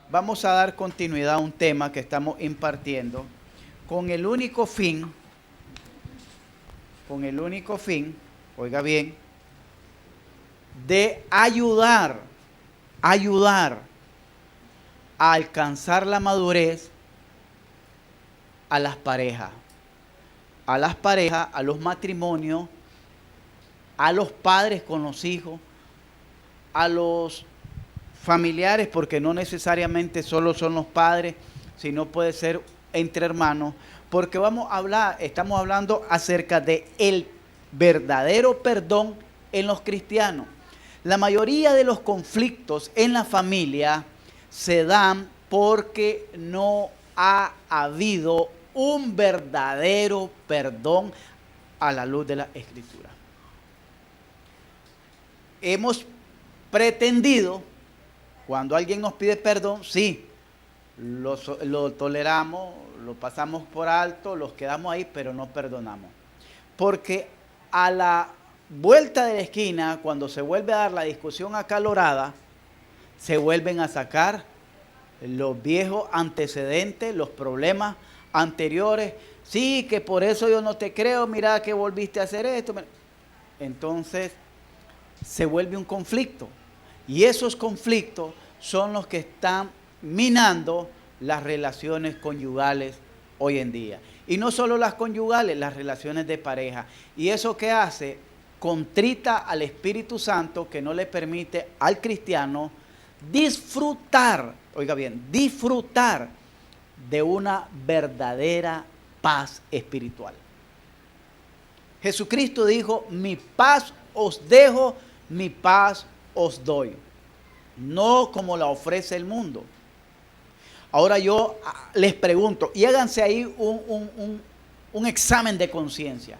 vamos a dar continuidad a un tema que estamos impartiendo con el único fin, oiga bien, de ayudar a alcanzar la madurez a las parejas, a los matrimonios, a los padres con los hijos, a los familiares, porque no necesariamente solo son los padres, sino puede ser entre hermanos, porque estamos hablando acerca de el verdadero perdón en los cristianos. La mayoría de los conflictos en la familia se dan porque no ha habido un verdadero perdón a la luz de la Escritura. Hemos pretendido, cuando alguien nos pide perdón, sí, lo toleramos, lo pasamos por alto, los quedamos ahí, pero no perdonamos. Porque a la vuelta de la esquina, cuando se vuelve a dar la discusión acalorada, se vuelven a sacar los viejos antecedentes, los problemas anteriores. Sí, que por eso yo no te creo, mira que volviste a hacer esto. Entonces se vuelve un conflicto. Y esos conflictos son los que están minando las relaciones conyugales hoy en día. Y no solo las conyugales, las relaciones de pareja. ¿Y eso qué hace? Contrita al Espíritu Santo, que no le permite al cristiano disfrutar, oiga bien, disfrutar de una verdadera paz espiritual. Jesucristo dijo: mi paz os dejo, mi paz os doy, no como la ofrece el mundo. Ahora yo les pregunto, y háganse ahí un examen de conciencia,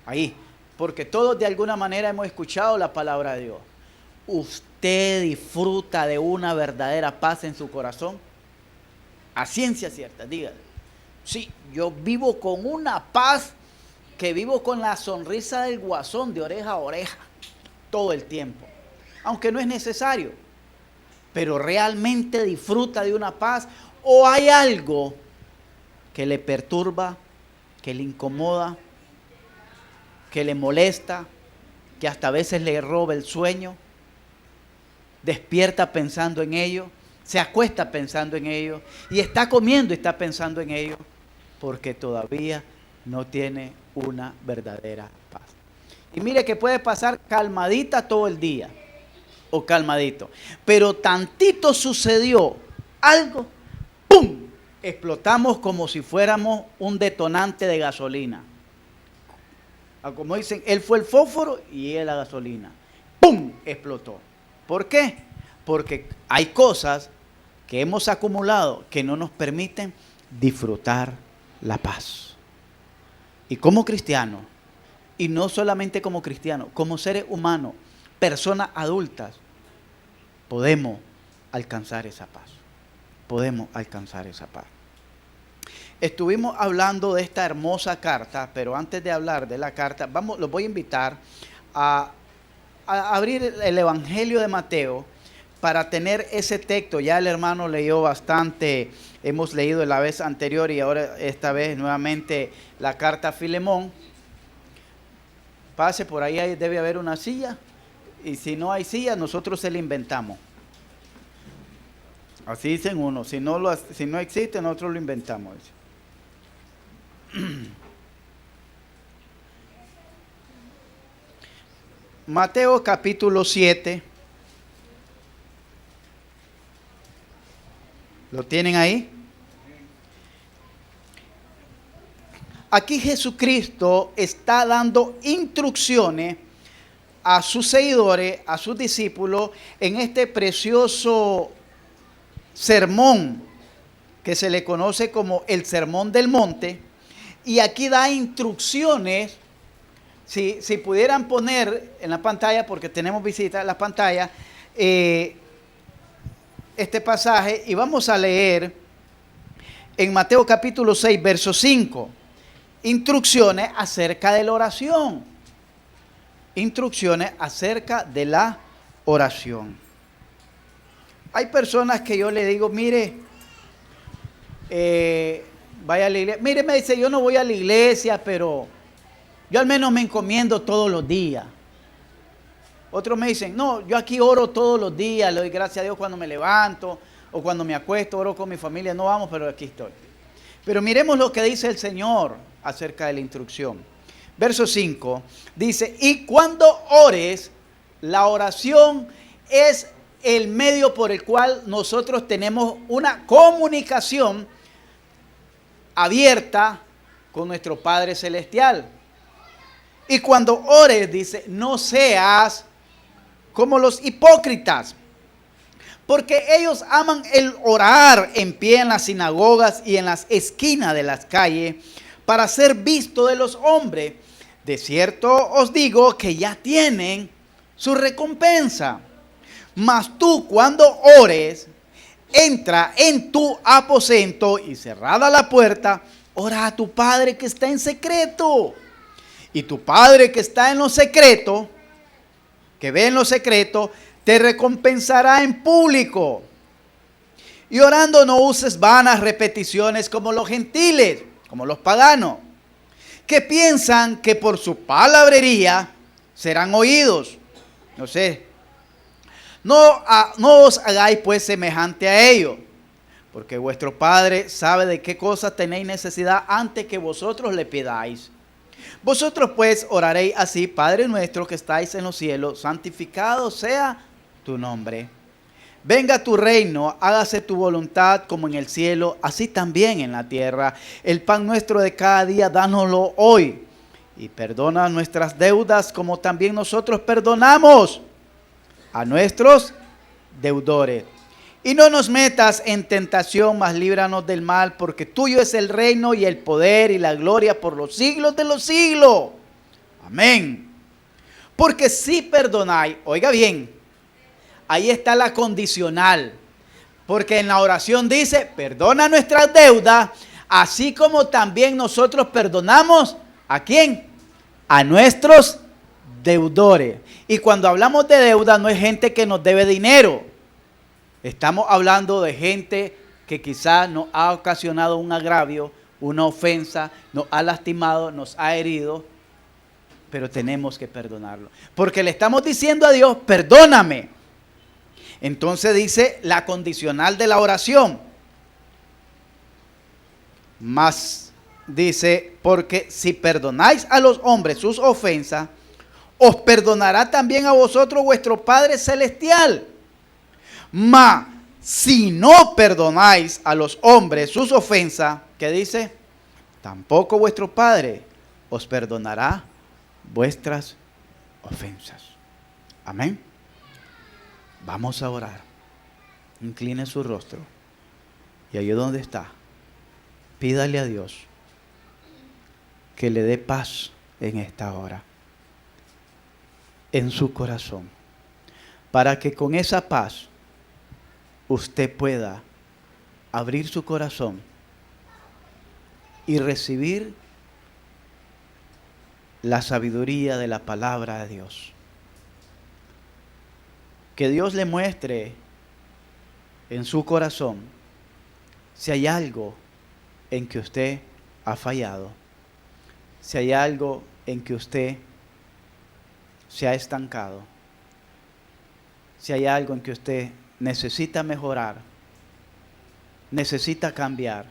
ahí, porque todos de alguna manera hemos escuchado la palabra de Dios. ¿Usted disfruta de una verdadera paz en su corazón? A ciencia cierta, dígale. Sí, yo vivo con una paz, que vivo con la sonrisa del guasón de oreja a oreja todo el tiempo, aunque no es necesario. Pero realmente disfruta de una paz, o hay algo que le perturba, que le incomoda, que le molesta, que hasta a veces le roba el sueño, despierta pensando en ello, se acuesta pensando en ello, y está comiendo y está pensando en ello, porque todavía no tiene una verdadera paz. Y mire que puede pasar calmadita todo el día, o calmadito, pero tantito sucedió algo, ¡pum!, explotamos como si fuéramos un detonante de gasolina. Como dicen, él fue el fósforo y él la gasolina. ¡Pum!, explotó. ¿Por qué? Porque hay cosas que hemos acumulado que no nos permiten disfrutar la paz. Y como cristianos, y no solamente como cristianos, como seres humanos, personas adultas, podemos alcanzar esa paz. Podemos alcanzar esa paz. Estuvimos hablando de esta hermosa carta, pero antes de hablar de la carta, los voy a invitar a abrir el Evangelio de Mateo para tener ese texto. Ya el hermano leyó bastante, hemos leído la vez anterior y ahora esta vez nuevamente la carta a Filemón. Pase por ahí, debe haber una silla, y si no hay silla, nosotros se la inventamos. Así dicen unos, si no existe, nosotros lo inventamos. Mateo capítulo 7. ¿Lo tienen ahí? Aquí Jesucristo está dando instrucciones a sus seguidores, a sus discípulos, en este precioso sermón que se le conoce como el Sermón del Monte. Y aquí da instrucciones. Si pudieran poner en la pantalla, porque tenemos visita en la pantalla, este pasaje, y vamos a leer en Mateo capítulo 6, verso 5, instrucciones acerca de la oración. Instrucciones acerca de la oración. Hay personas que yo le digo, mire, vaya a la iglesia. Mire, me dice, yo no voy a la iglesia, pero yo al menos me encomiendo todos los días. Otros me dicen, no, yo aquí oro todos los días, le doy gracias a Dios cuando me levanto o cuando me acuesto, oro con mi familia, no vamos, pero aquí estoy. Pero miremos lo que dice el Señor acerca de la instrucción. Verso 5 dice, y cuando ores, la oración es el medio por el cual nosotros tenemos una comunicación abierta con nuestro Padre Celestial. Y cuando ores, dice, no seas como los hipócritas, porque ellos aman el orar en pie en las sinagogas y en las esquinas de las calles para ser visto de los hombres. De cierto os digo que ya tienen su recompensa. Mas tú cuando ores, entra en tu aposento y cerrada la puerta, ora a tu Padre que está en secreto. Y tu Padre que está en lo secreto, que ve en lo secreto, te recompensará en público. Y orando no uses vanas repeticiones como los gentiles, como los paganos, que piensan que por su palabrería serán oídos. No os hagáis pues semejante a ellos, porque vuestro Padre sabe de qué cosas tenéis necesidad antes que vosotros le pidáis. Vosotros pues oraréis así: Padre nuestro que estáis en los cielos, santificado sea tu nombre. Venga tu reino, hágase tu voluntad como en el cielo, así también en la tierra. El pan nuestro de cada día, dánoslo hoy. Y perdona nuestras deudas como también nosotros perdonamos a nuestros deudores. Y no nos metas en tentación, mas líbranos del mal, porque tuyo es el reino y el poder y la gloria por los siglos de los siglos. Amén. Porque si perdonáis, oiga bien, ahí está la condicional. Porque en la oración dice, perdona nuestras deudas, así como también nosotros perdonamos, ¿a quién? A nuestros deudores. Y cuando hablamos de deuda, no es gente que nos debe dinero. Estamos hablando de gente que quizás nos ha ocasionado un agravio, una ofensa, nos ha lastimado, nos ha herido, pero tenemos que perdonarlo. Porque le estamos diciendo a Dios, perdóname. Entonces dice la condicional de la oración. Más dice, porque si perdonáis a los hombres sus ofensas, os perdonará también a vosotros vuestro Padre Celestial. Mas si no perdonáis a los hombres sus ofensas, ¿qué dice? Tampoco vuestro Padre os perdonará vuestras ofensas. Amén. Vamos a orar. Incline su rostro. Y ahí donde está, pídale a Dios que le dé paz en esta hora, en su corazón, para que con esa paz usted pueda abrir su corazón y recibir la sabiduría de la palabra de Dios. Que Dios le muestre en su corazón si hay algo en que usted ha fallado, si hay algo en que usted se ha estancado, si hay algo en que usted necesita mejorar, necesita cambiar,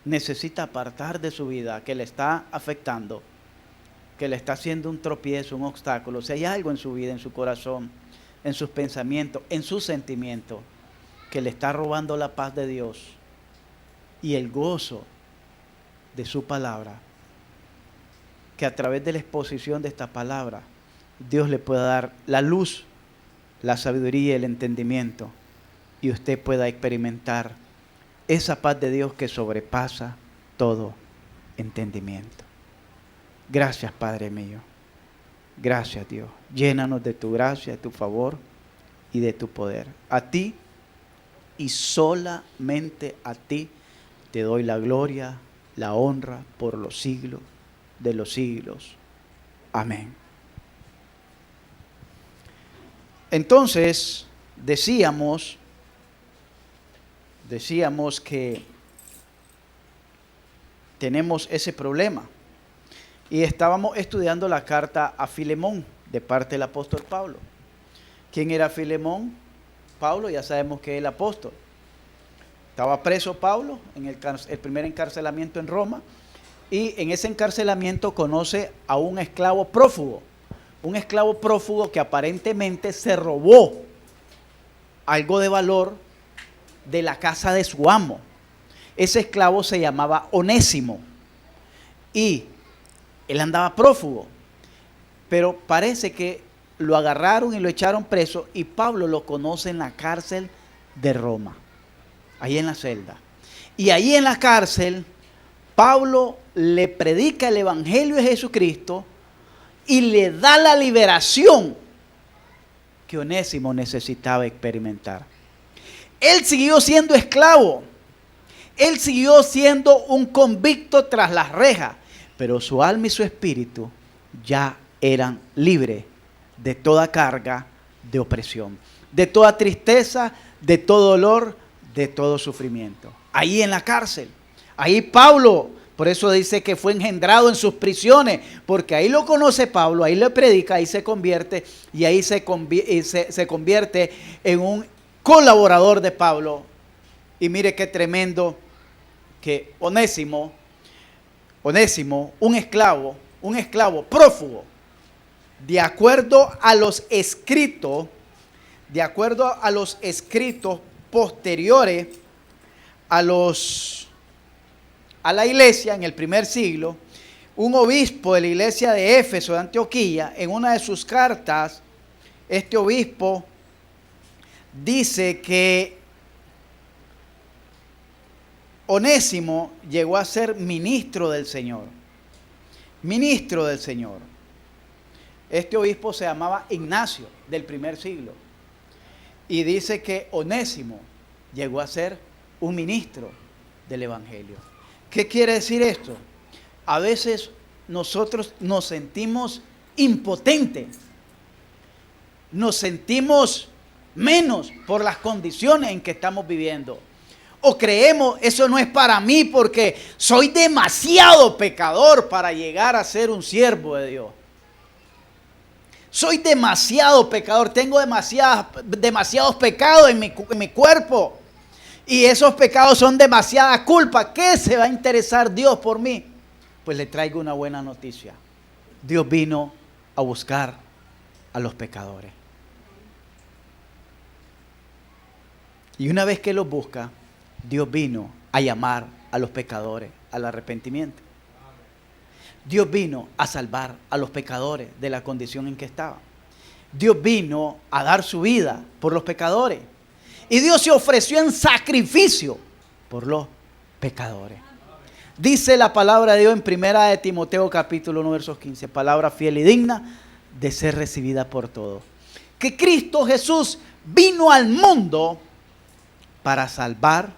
necesita apartar de su vida que le está afectando, que le está haciendo un tropiezo, un obstáculo. Si hay algo en su vida, en su corazón, en sus pensamientos, en sus sentimientos, que le está robando la paz de Dios y el gozo de su palabra, que a través de la exposición de esta palabra, Dios le pueda dar la luz, la sabiduría y el entendimiento, y usted pueda experimentar esa paz de Dios que sobrepasa todo entendimiento. Gracias, Padre mío. Gracias, Dios. Llénanos de tu gracia, de tu favor y de tu poder. A ti y solamente a ti te doy la gloria, la honra por los siglos de los siglos. Amén. Entonces, decíamos decíamos que tenemos ese problema. Y estábamos estudiando la carta a Filemón de parte del apóstol Pablo. ¿Quién era Filemón? Pablo, ya sabemos que es el apóstol. Estaba preso Pablo en el primer encarcelamiento en Roma, y en ese encarcelamiento conoce a un esclavo prófugo que aparentemente se robó algo de valor de la casa de su amo. Ese esclavo se llamaba Onésimo y él andaba prófugo, pero parece que lo agarraron y lo echaron preso, y Pablo lo conoce en la cárcel de Roma, ahí en la celda. Y ahí en la cárcel, Pablo le predica el evangelio de Jesucristo y le da la liberación que Onésimo necesitaba experimentar. Él siguió siendo esclavo, él siguió siendo un convicto tras las rejas, pero su alma y su espíritu ya eran libres de toda carga de opresión, de toda tristeza, de todo dolor, de todo sufrimiento. Ahí en la cárcel, ahí Pablo, por eso dice que fue engendrado en sus prisiones, porque ahí lo conoce Pablo, ahí le predica, ahí se convierte, y ahí se convierte en un colaborador de Pablo. Y mire qué tremendo que Onésimo, un esclavo prófugo, de acuerdo a los escritos posteriores a la iglesia en el primer siglo, un obispo de la iglesia de Éfeso, de Antioquía, en una de sus cartas, este obispo dice que Onésimo llegó a ser ministro del Señor. Ministro del Señor. Este obispo se llamaba Ignacio, del primer siglo. Y dice que Onésimo llegó a ser un ministro del Evangelio. ¿Qué quiere decir esto? A veces nosotros nos sentimos impotentes. Nos sentimos menos por las condiciones en que estamos viviendo. O creemos, eso no es para mí porque soy demasiado pecador para llegar a ser un siervo de Dios. Soy demasiado pecador, tengo demasiados pecados en mi cuerpo. Y esos pecados son demasiada culpa. ¿Qué se va a interesar Dios por mí? Pues le traigo una buena noticia. Dios vino a buscar a los pecadores. Y una vez que los busca, Dios vino a llamar a los pecadores al arrepentimiento. Dios vino a salvar a los pecadores de la condición en que estaban. Dios vino a dar su vida por los pecadores. Y Dios se ofreció en sacrificio por los pecadores. Dice la palabra de Dios en 1 de Timoteo capítulo 1 versos 15, palabra fiel y digna de ser recibida por todos. Que Cristo Jesús vino al mundo para salvar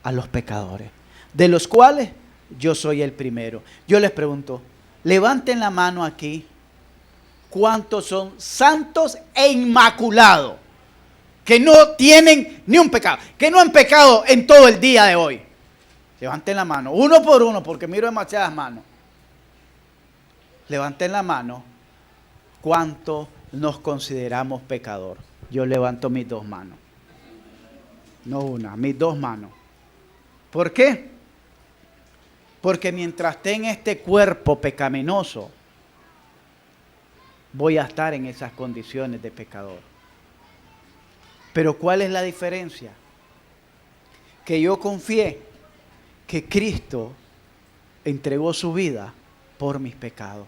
a los pecadores, de los cuales yo soy el primero. Yo les pregunto, levanten la mano aquí, ¿cuántos son santos e inmaculados? Que no tienen ni un pecado, que no han pecado en todo el día de hoy. Levanten la mano, uno por uno, porque miro demasiadas manos. Levanten la mano, ¿cuántos nos consideramos pecador? Yo levanto mis dos manos. No una, mis dos manos. ¿Por qué? Porque mientras esté en este cuerpo pecaminoso, voy a estar en esas condiciones de pecador. Pero ¿cuál es la diferencia? Que yo confié que Cristo entregó su vida por mis pecados.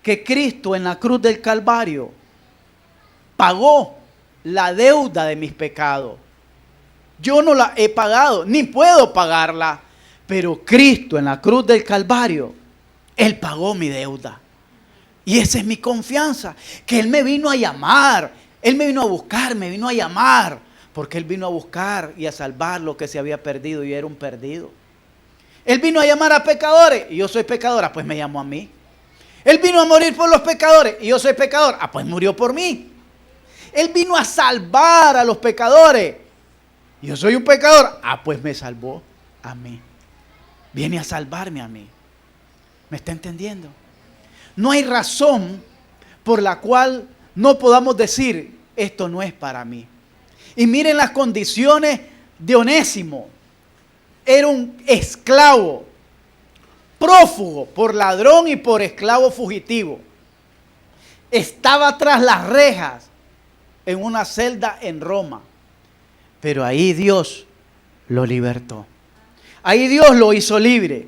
Que Cristo en la cruz del Calvario pagó la deuda de mis pecados. Yo no la he pagado, ni puedo pagarla, pero Cristo en la cruz del Calvario, Él pagó mi deuda. Y esa es mi confianza, que Él me vino a llamar, Él me vino a buscar, me vino a llamar, porque Él vino a buscar y a salvar lo que se había perdido, y era un perdido. Él vino a llamar a pecadores, y yo soy pecadora, pues me llamó a mí. Él vino a morir por los pecadores, y yo soy pecador, pues murió por mí. Él vino a salvar a los pecadores, Yo soy un pecador. Ah, pues me salvó a mí. Viene a salvarme a mí. ¿Me está entendiendo? No hay razón por la cual no podamos decir, esto no es para mí. Y miren las condiciones de Onésimo. Era un esclavo, prófugo, por ladrón y por esclavo fugitivo. Estaba tras las rejas en una celda en Roma. Pero ahí Dios lo libertó. Ahí Dios lo hizo libre.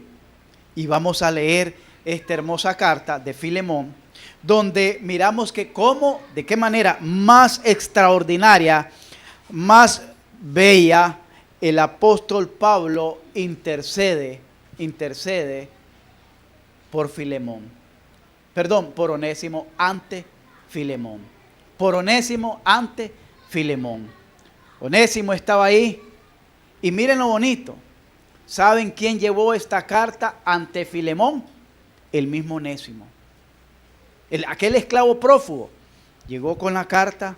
Y vamos a leer esta hermosa carta de Filemón, donde miramos que cómo, de qué manera más extraordinaria, más bella, el apóstol Pablo intercede por Filemón. Perdón, por Onésimo ante Filemón. Por Onésimo ante Filemón. Onésimo estaba ahí y miren lo bonito. ¿Saben quién llevó esta carta ante Filemón? El mismo Onésimo. Aquel esclavo prófugo llegó con la carta.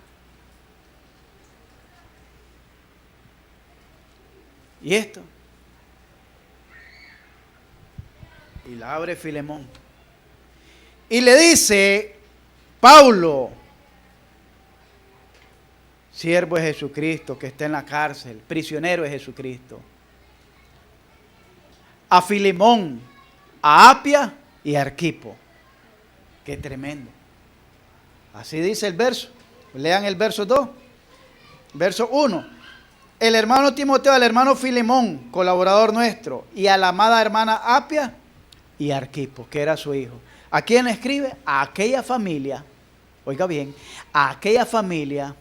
¿Y esto? Y la abre Filemón. Y le dice, Pablo, siervo de Jesucristo, que está en la cárcel, prisionero de Jesucristo, a Filemón, a Apia y a Arquipo. Qué tremendo. Así dice el verso. Lean el verso 2. Verso 1. El hermano Timoteo, al hermano Filemón, colaborador nuestro, y a la amada hermana Apia y Arquipo, que era su hijo. ¿A quién escribe? A aquella familia, oiga bien, a aquella familia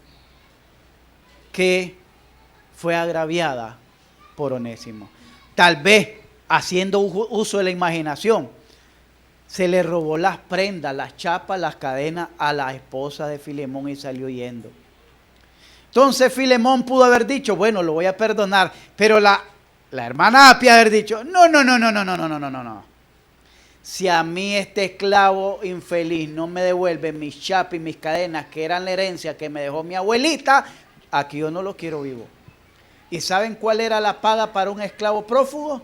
que fue agraviada por Onésimo. Tal vez, haciendo uso de la imaginación, se le robó las prendas, las chapas, las cadenas a la esposa de Filemón y salió huyendo. Entonces Filemón pudo haber dicho, bueno, lo voy a perdonar, pero la hermana Apia haber dicho, no. Si a mí este esclavo infeliz no me devuelve mis chapas y mis cadenas, que eran la herencia que me dejó mi abuelita, aquí yo no lo quiero vivo. ¿Y saben cuál era la paga para un esclavo prófugo?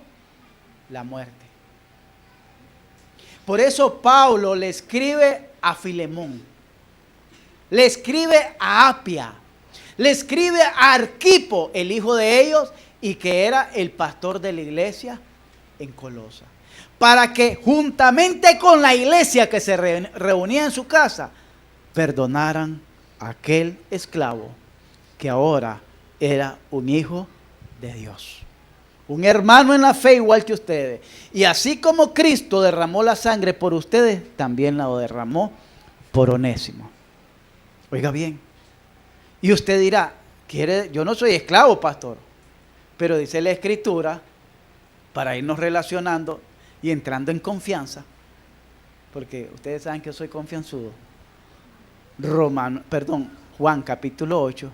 La muerte. Por eso Pablo le escribe a Filemón, le escribe a Apia, le escribe a Arquipo, el hijo de ellos, y que era el pastor de la iglesia en Colosa, para que juntamente con la iglesia que se reunía en su casa, perdonaran a aquel esclavo que ahora era un hijo de Dios. Un hermano en la fe igual que ustedes. Y así como Cristo derramó la sangre por ustedes, también la derramó por Onésimo. Oiga bien. Y usted dirá, yo no soy esclavo, pastor. Pero dice la Escritura, para irnos relacionando y entrando en confianza, porque ustedes saben que yo soy confianzudo. Juan capítulo 8,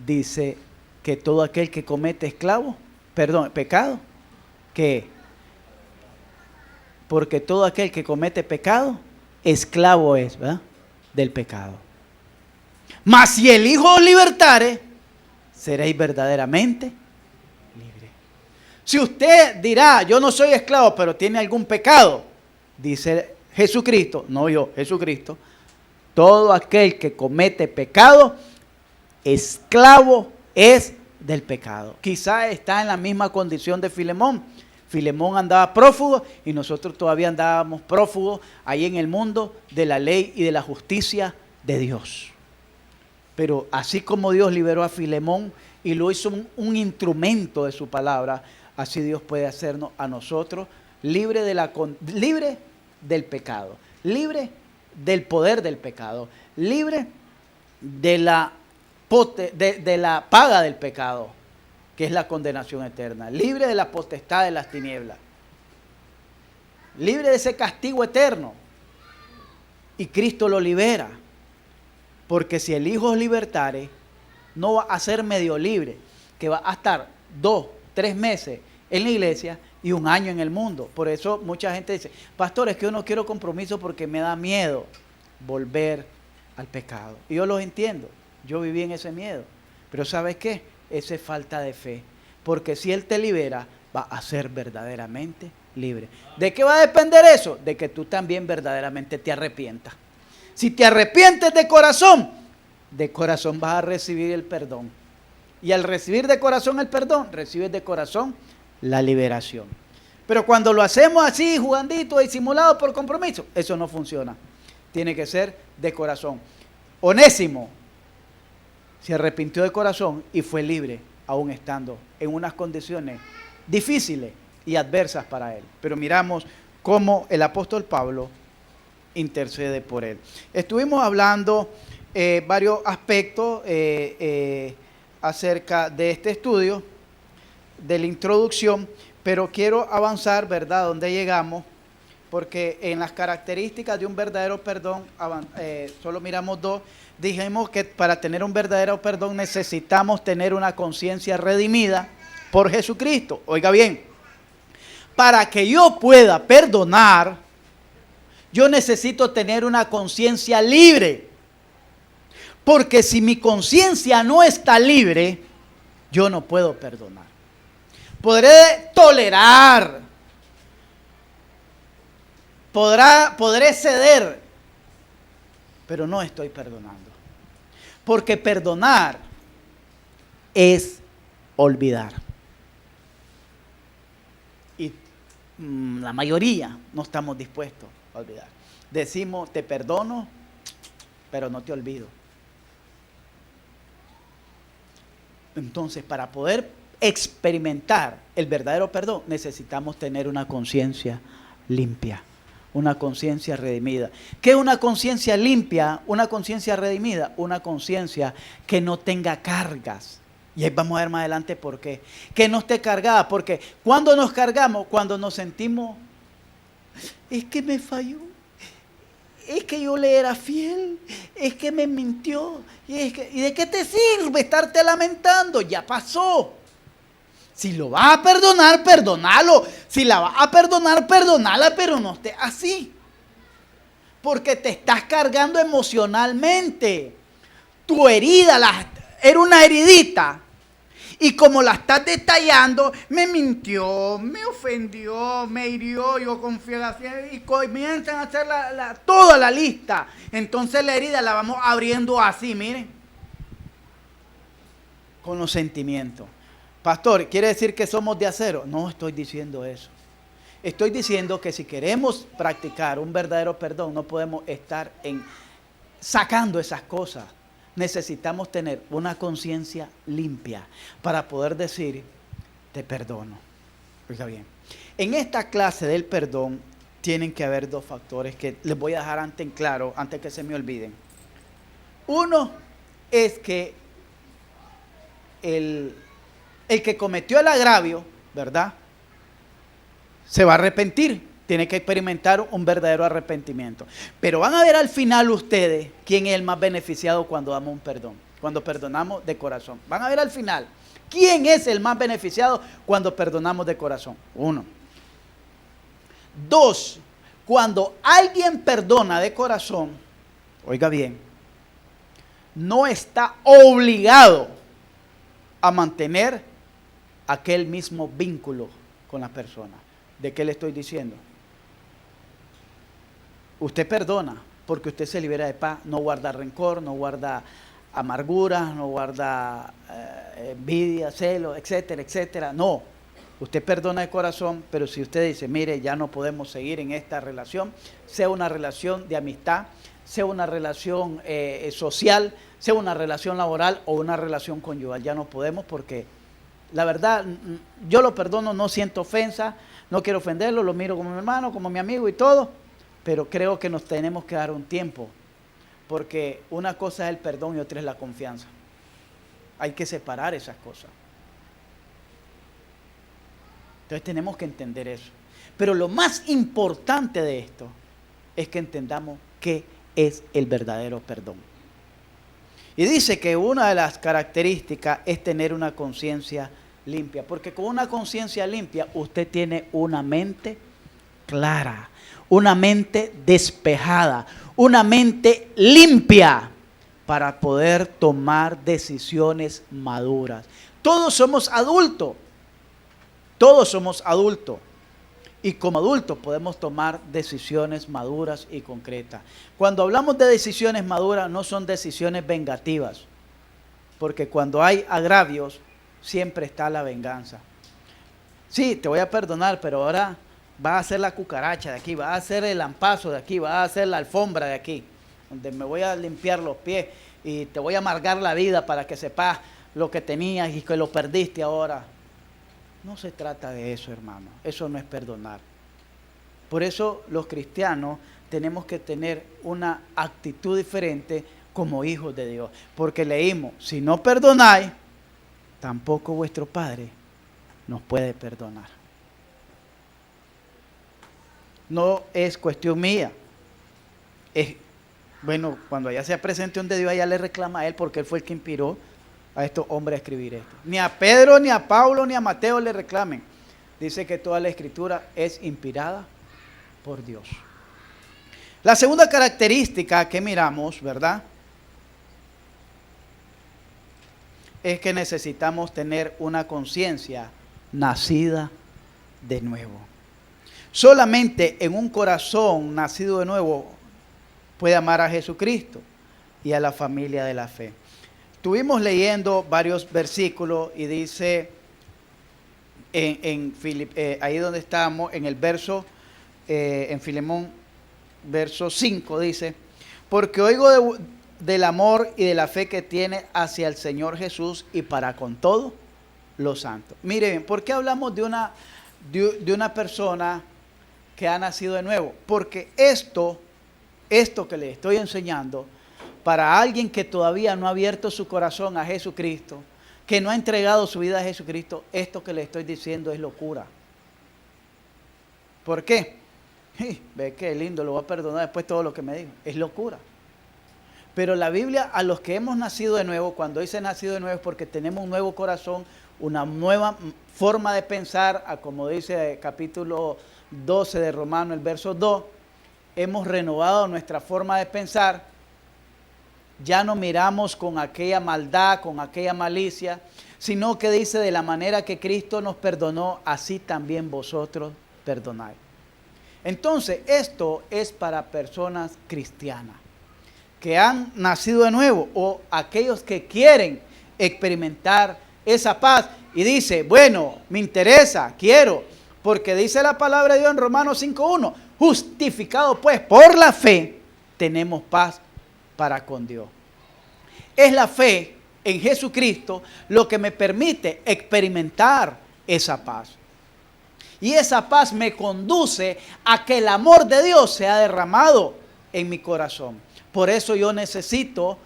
dice que todo aquel que comete pecado, que porque todo aquel que comete pecado, esclavo es, ¿verdad?, del pecado. Mas si el Hijo os libertare, seréis verdaderamente libres. Si usted dirá, yo no soy esclavo, pero tiene algún pecado, dice Jesucristo, no yo, Jesucristo, todo aquel que comete pecado, esclavo es del pecado. Quizá está en la misma condición de Filemón. Filemón andaba prófugo y nosotros todavía andábamos prófugos ahí en el mundo de la ley y de la justicia de Dios. Pero así como Dios liberó a Filemón y lo hizo un instrumento de su palabra, así Dios puede hacernos a nosotros libre del pecado, libre del poder del pecado, libre de la paga del pecado, que es la condenación eterna, libre de la potestad de las tinieblas, libre de ese castigo eterno. Y Cristo lo libera, porque si el Hijo os libertare, no va a ser medio libre, que va a estar 2, 3 meses en la iglesia y 1 año en el mundo. Por eso mucha gente dice, pastor, es que yo no quiero compromiso porque me da miedo volver al pecado. Y yo los entiendo. Yo viví en ese miedo. Pero ¿sabes qué? Eso es falta de fe. Porque si Él te libera, va a ser verdaderamente libre. ¿De qué va a depender eso? De que tú también verdaderamente te arrepientas. Si te arrepientes de corazón vas a recibir el perdón. Y al recibir de corazón el perdón, recibes de corazón la liberación. Pero cuando lo hacemos así, jugandito, disimulado por compromiso, eso no funciona. Tiene que ser de corazón. Onésimo se arrepintió de corazón y fue libre, aún estando en unas condiciones difíciles y adversas para él. Pero miramos cómo el apóstol Pablo intercede por él. Estuvimos hablando varios aspectos acerca de este estudio, de la introducción, pero quiero avanzar, ¿verdad?, donde llegamos, porque en las características de un verdadero perdón, solo miramos dos. Dijimos que para tener un verdadero perdón necesitamos tener una conciencia redimida por Jesucristo. Oiga bien, para que yo pueda perdonar, yo necesito tener una conciencia libre. Porque si mi conciencia no está libre, yo no puedo perdonar. Podré tolerar, podré ceder, pero no estoy perdonando. Porque perdonar es olvidar. Y la mayoría no estamos dispuestos a olvidar. Decimos, te perdono, pero no te olvido. Entonces, para poder experimentar el verdadero perdón, necesitamos tener una conciencia limpia, una conciencia redimida. ¿Qué es una conciencia limpia? Una conciencia redimida, una conciencia que no tenga cargas. Y ahí vamos a ver más adelante por qué. Que no esté cargada, porque cuando nos cargamos, cuando nos sentimos, es que me falló, es que yo le era fiel, es que me mintió, ¿y de qué te sirve estarte lamentando? Ya pasó. Si lo vas a perdonar, perdónalo. Si la vas a perdonar, perdónala, pero no estés así. Porque te estás cargando emocionalmente. Tu herida era una heridita. Y como la estás detallando, me mintió, me ofendió, me hirió, yo confío en la fiel, y comienzan a hacer toda la lista. Entonces la herida la vamos abriendo así, miren. Con los sentimientos. Pastor, ¿quiere decir que somos de acero? No estoy diciendo eso. Estoy diciendo que si queremos practicar un verdadero perdón, no podemos estar sacando esas cosas. Necesitamos tener una conciencia limpia para poder decir, te perdono. Oiga bien, en esta clase del perdón tienen que haber dos factores que les voy a dejar antes en claro, antes que se me olviden. Uno es que el que cometió el agravio, ¿verdad?, se va a arrepentir. Tiene que experimentar un verdadero arrepentimiento. Pero van a ver al final ustedes quién es el más beneficiado cuando damos un perdón, cuando perdonamos de corazón. Van a ver al final quién es el más beneficiado cuando perdonamos de corazón. Uno. Dos, cuando alguien perdona de corazón, oiga bien, no está obligado a mantener aquel mismo vínculo con la persona. ¿De qué le estoy diciendo? Usted perdona porque usted se libera de paz, no guarda rencor, no guarda amargura, no guarda envidia, celo, etcétera, etcétera. No, usted perdona de corazón, pero si usted dice, mire, ya no podemos seguir en esta relación, sea una relación de amistad, sea una relación social, sea una relación laboral o una relación conyugal, ya no podemos porque la verdad, yo lo perdono, no siento ofensa, no quiero ofenderlo, lo miro como mi hermano, como mi amigo y todo. Pero creo que nos tenemos que dar un tiempo, porque una cosa es el perdón y otra es la confianza. Hay que separar esas cosas. Entonces tenemos que entender eso. Pero lo más importante de esto es que entendamos qué es el verdadero perdón. Y dice que una de las características es tener una conciencia limpia, porque con una conciencia limpia usted tiene una mente clara, una mente despejada, una mente limpia para poder tomar decisiones maduras. Todos somos adultos. Todos somos adultos. Y como adultos podemos tomar decisiones maduras y concretas. Cuando hablamos de decisiones maduras, no son decisiones vengativas. Porque cuando hay agravios, siempre está la venganza. Sí, te voy a perdonar, pero ahora vas a hacer la cucaracha de aquí, vas a hacer el lampazo de aquí, vas a hacer la alfombra de aquí, donde me voy a limpiar los pies y te voy a amargar la vida para que sepas lo que tenías y que lo perdiste ahora. No se trata de eso, hermano. Eso no es perdonar. Por eso los cristianos tenemos que tener una actitud diferente como hijos de Dios. Porque leímos, si no perdonáis, tampoco vuestro Padre nos puede perdonar. No es cuestión mía. Bueno, cuando allá se presente donde Dios, allá le reclama a él porque él fue el que inspiró a estos hombres a escribir esto. Ni a Pedro, ni a Pablo, ni a Mateo le reclamen. Dice que toda la escritura es inspirada por Dios. La segunda característica que miramos, ¿verdad?, es que necesitamos tener una conciencia nacida de nuevo. Solamente en un corazón nacido de nuevo puede amar a Jesucristo y a la familia de la fe. Estuvimos leyendo varios versículos y dice ahí donde estamos, en el verso, en Filemón, verso 5, dice: porque oigo del amor y de la fe que tiene hacia el Señor Jesús y para con todos los santos. Miren, ¿por qué hablamos de una persona que ha nacido de nuevo? Porque esto que les estoy enseñando, para alguien que todavía no ha abierto su corazón a Jesucristo, que no ha entregado su vida a Jesucristo, esto que les estoy diciendo es locura. ¿Por qué? Ve qué lindo, lo voy a perdonar después todo lo que me dijo. Es locura. Pero la Biblia, a los que hemos nacido de nuevo, cuando dice nacido de nuevo es porque tenemos un nuevo corazón, una nueva forma de pensar, como dice el capítulo 12 de Romanos, el verso 2, hemos renovado nuestra forma de pensar. Ya no miramos con aquella maldad, con aquella malicia, sino que dice: de la manera que Cristo nos perdonó, así también vosotros perdonáis. Entonces, esto es para personas cristianas que han nacido de nuevo, o aquellos que quieren experimentar esa paz y dice: bueno, me interesa, quiero, porque dice la palabra de Dios en Romanos 5:1, justificado pues por la fe, tenemos paz para con Dios. Es la fe en Jesucristo lo que me permite experimentar esa paz. Y esa paz me conduce a que el amor de Dios sea derramado en mi corazón. Por eso yo necesito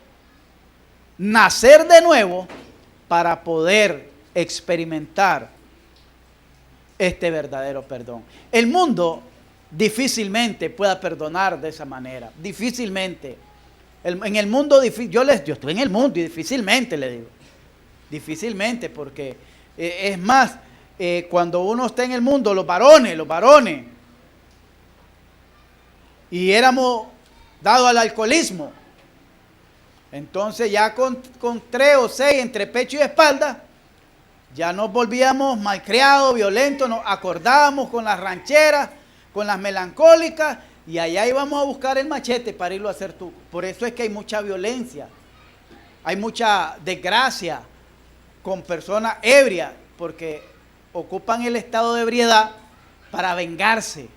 nacer de nuevo para poder experimentar este verdadero perdón. El mundo difícilmente pueda perdonar de esa manera. Difícilmente. En el mundo, yo estoy en el mundo y difícilmente le digo. Difícilmente, porque es más, cuando uno está en el mundo, los varones, y éramos dados al alcoholismo, entonces ya con 3 o 6 entre pecho y espalda, ya nos volvíamos malcriados, violentos, nos acordábamos con las rancheras, con las melancólicas, y allá íbamos a buscar el machete para irlo a hacer tú. Por eso es que hay mucha violencia, hay mucha desgracia con personas ebrias, porque ocupan el estado de ebriedad para vengarse.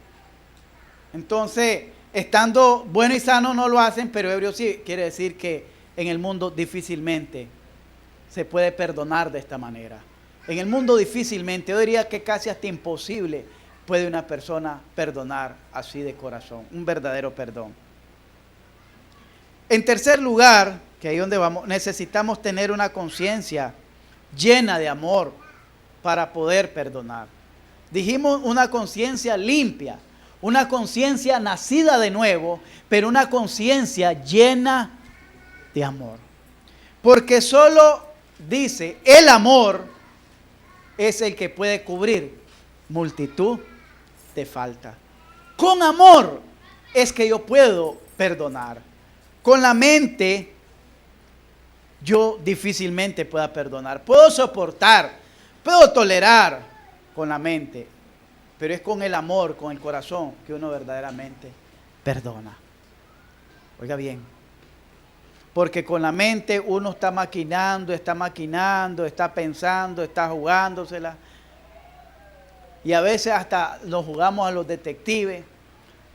Entonces, estando bueno y sano no lo hacen, pero ebrio sí. Quiere decir que en el mundo difícilmente se puede perdonar de esta manera. En el mundo difícilmente, yo diría que casi hasta imposible, puede una persona perdonar así de corazón, un verdadero perdón. En tercer lugar, que ahí donde vamos, necesitamos tener una conciencia llena de amor para poder perdonar. Dijimos una conciencia limpia, una conciencia nacida de nuevo, pero una conciencia llena de amor. Porque solo dice, el amor es el que puede cubrir multitud de faltas. Con amor es que yo puedo perdonar. Con la mente yo difícilmente pueda perdonar. Puedo soportar, puedo tolerar con la mente, pero es con el amor, con el corazón, que uno verdaderamente perdona. Oiga bien, porque con la mente uno está maquinando, está pensando, está jugándosela. Y a veces hasta nos jugamos a los detectives,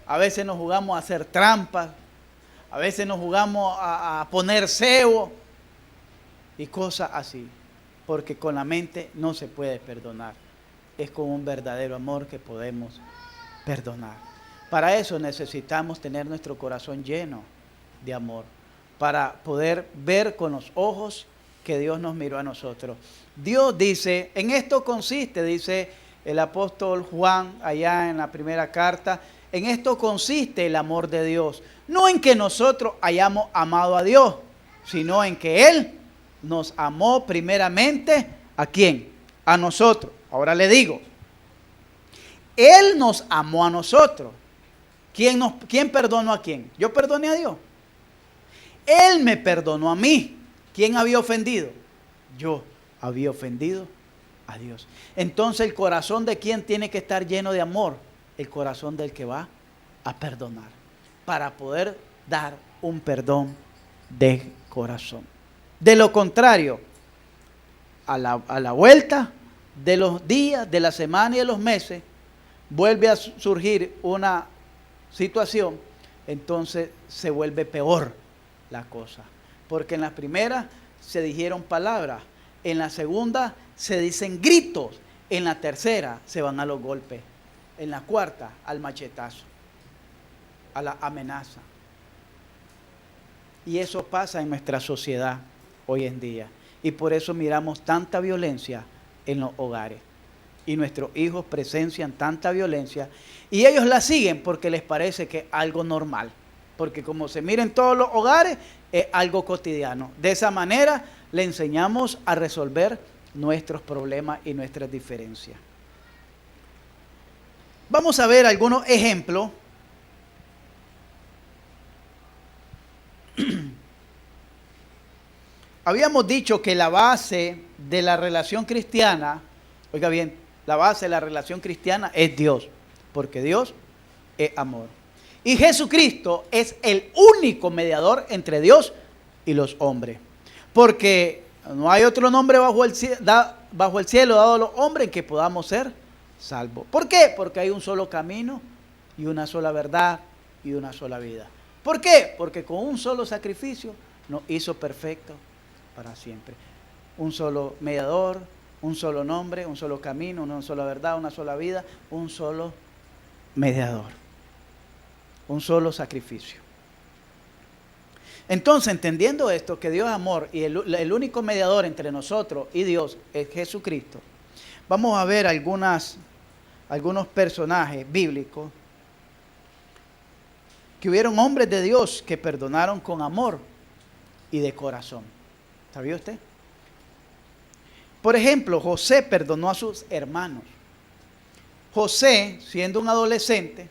a veces nos jugamos a hacer trampas, a veces nos jugamos a poner cebo y cosas así. Porque con la mente no se puede perdonar. Es con un verdadero amor que podemos perdonar. Para eso necesitamos tener nuestro corazón lleno de amor, para poder ver con los ojos que Dios nos miró a nosotros. Dios dice, en esto consiste, dice el apóstol Juan allá en la primera carta, en esto consiste el amor de Dios. No en que nosotros hayamos amado a Dios, sino en que Él nos amó primeramente, ¿a quién? A nosotros. Ahora le digo, Él nos amó a nosotros. ¿Quién perdonó a quién? Yo perdoné a Dios. Él me perdonó a mí. ¿Quién había ofendido? Yo había ofendido a Dios. Entonces el corazón de quién tiene que estar lleno de amor, el corazón del que va a perdonar, para poder dar un perdón de corazón. De lo contrario, a la vuelta de los días, de la semana y de los meses, vuelve a surgir una situación, entonces se vuelve peor la cosa. Porque en las primeras se dijeron palabras, en la segunda se dicen gritos, en la tercera se van a los golpes, en la cuarta al machetazo, a la amenaza. Y eso pasa en nuestra sociedad hoy en día. Y por eso miramos tanta violencia en los hogares. Y nuestros hijos presencian tanta violencia. Y ellos la siguen porque les parece que es algo normal. Porque como se mira en todos los hogares, es algo cotidiano. De esa manera le enseñamos a resolver nuestros problemas y nuestras diferencias. Vamos a ver algunos ejemplos. Habíamos dicho que la base de la relación cristiana, oiga bien, la base de la relación cristiana es Dios, porque Dios es amor. Y Jesucristo es el único mediador entre Dios y los hombres, porque no hay otro nombre bajo el cielo dado a los hombres en que podamos ser salvos. ¿Por qué? Porque hay un solo camino y una sola verdad y una sola vida. ¿Por qué? Porque con un solo sacrificio nos hizo perfectos para siempre. Un solo mediador, un solo nombre, un solo camino, una sola verdad, una sola vida, un solo mediador, un solo sacrificio. Entonces, entendiendo esto, que Dios es amor y el único mediador entre nosotros y Dios es Jesucristo, vamos a ver algunos personajes bíblicos que hubieron hombres de Dios que perdonaron con amor y de corazón. ¿Sabía usted? Por ejemplo, José perdonó a sus hermanos. José, siendo un adolescente,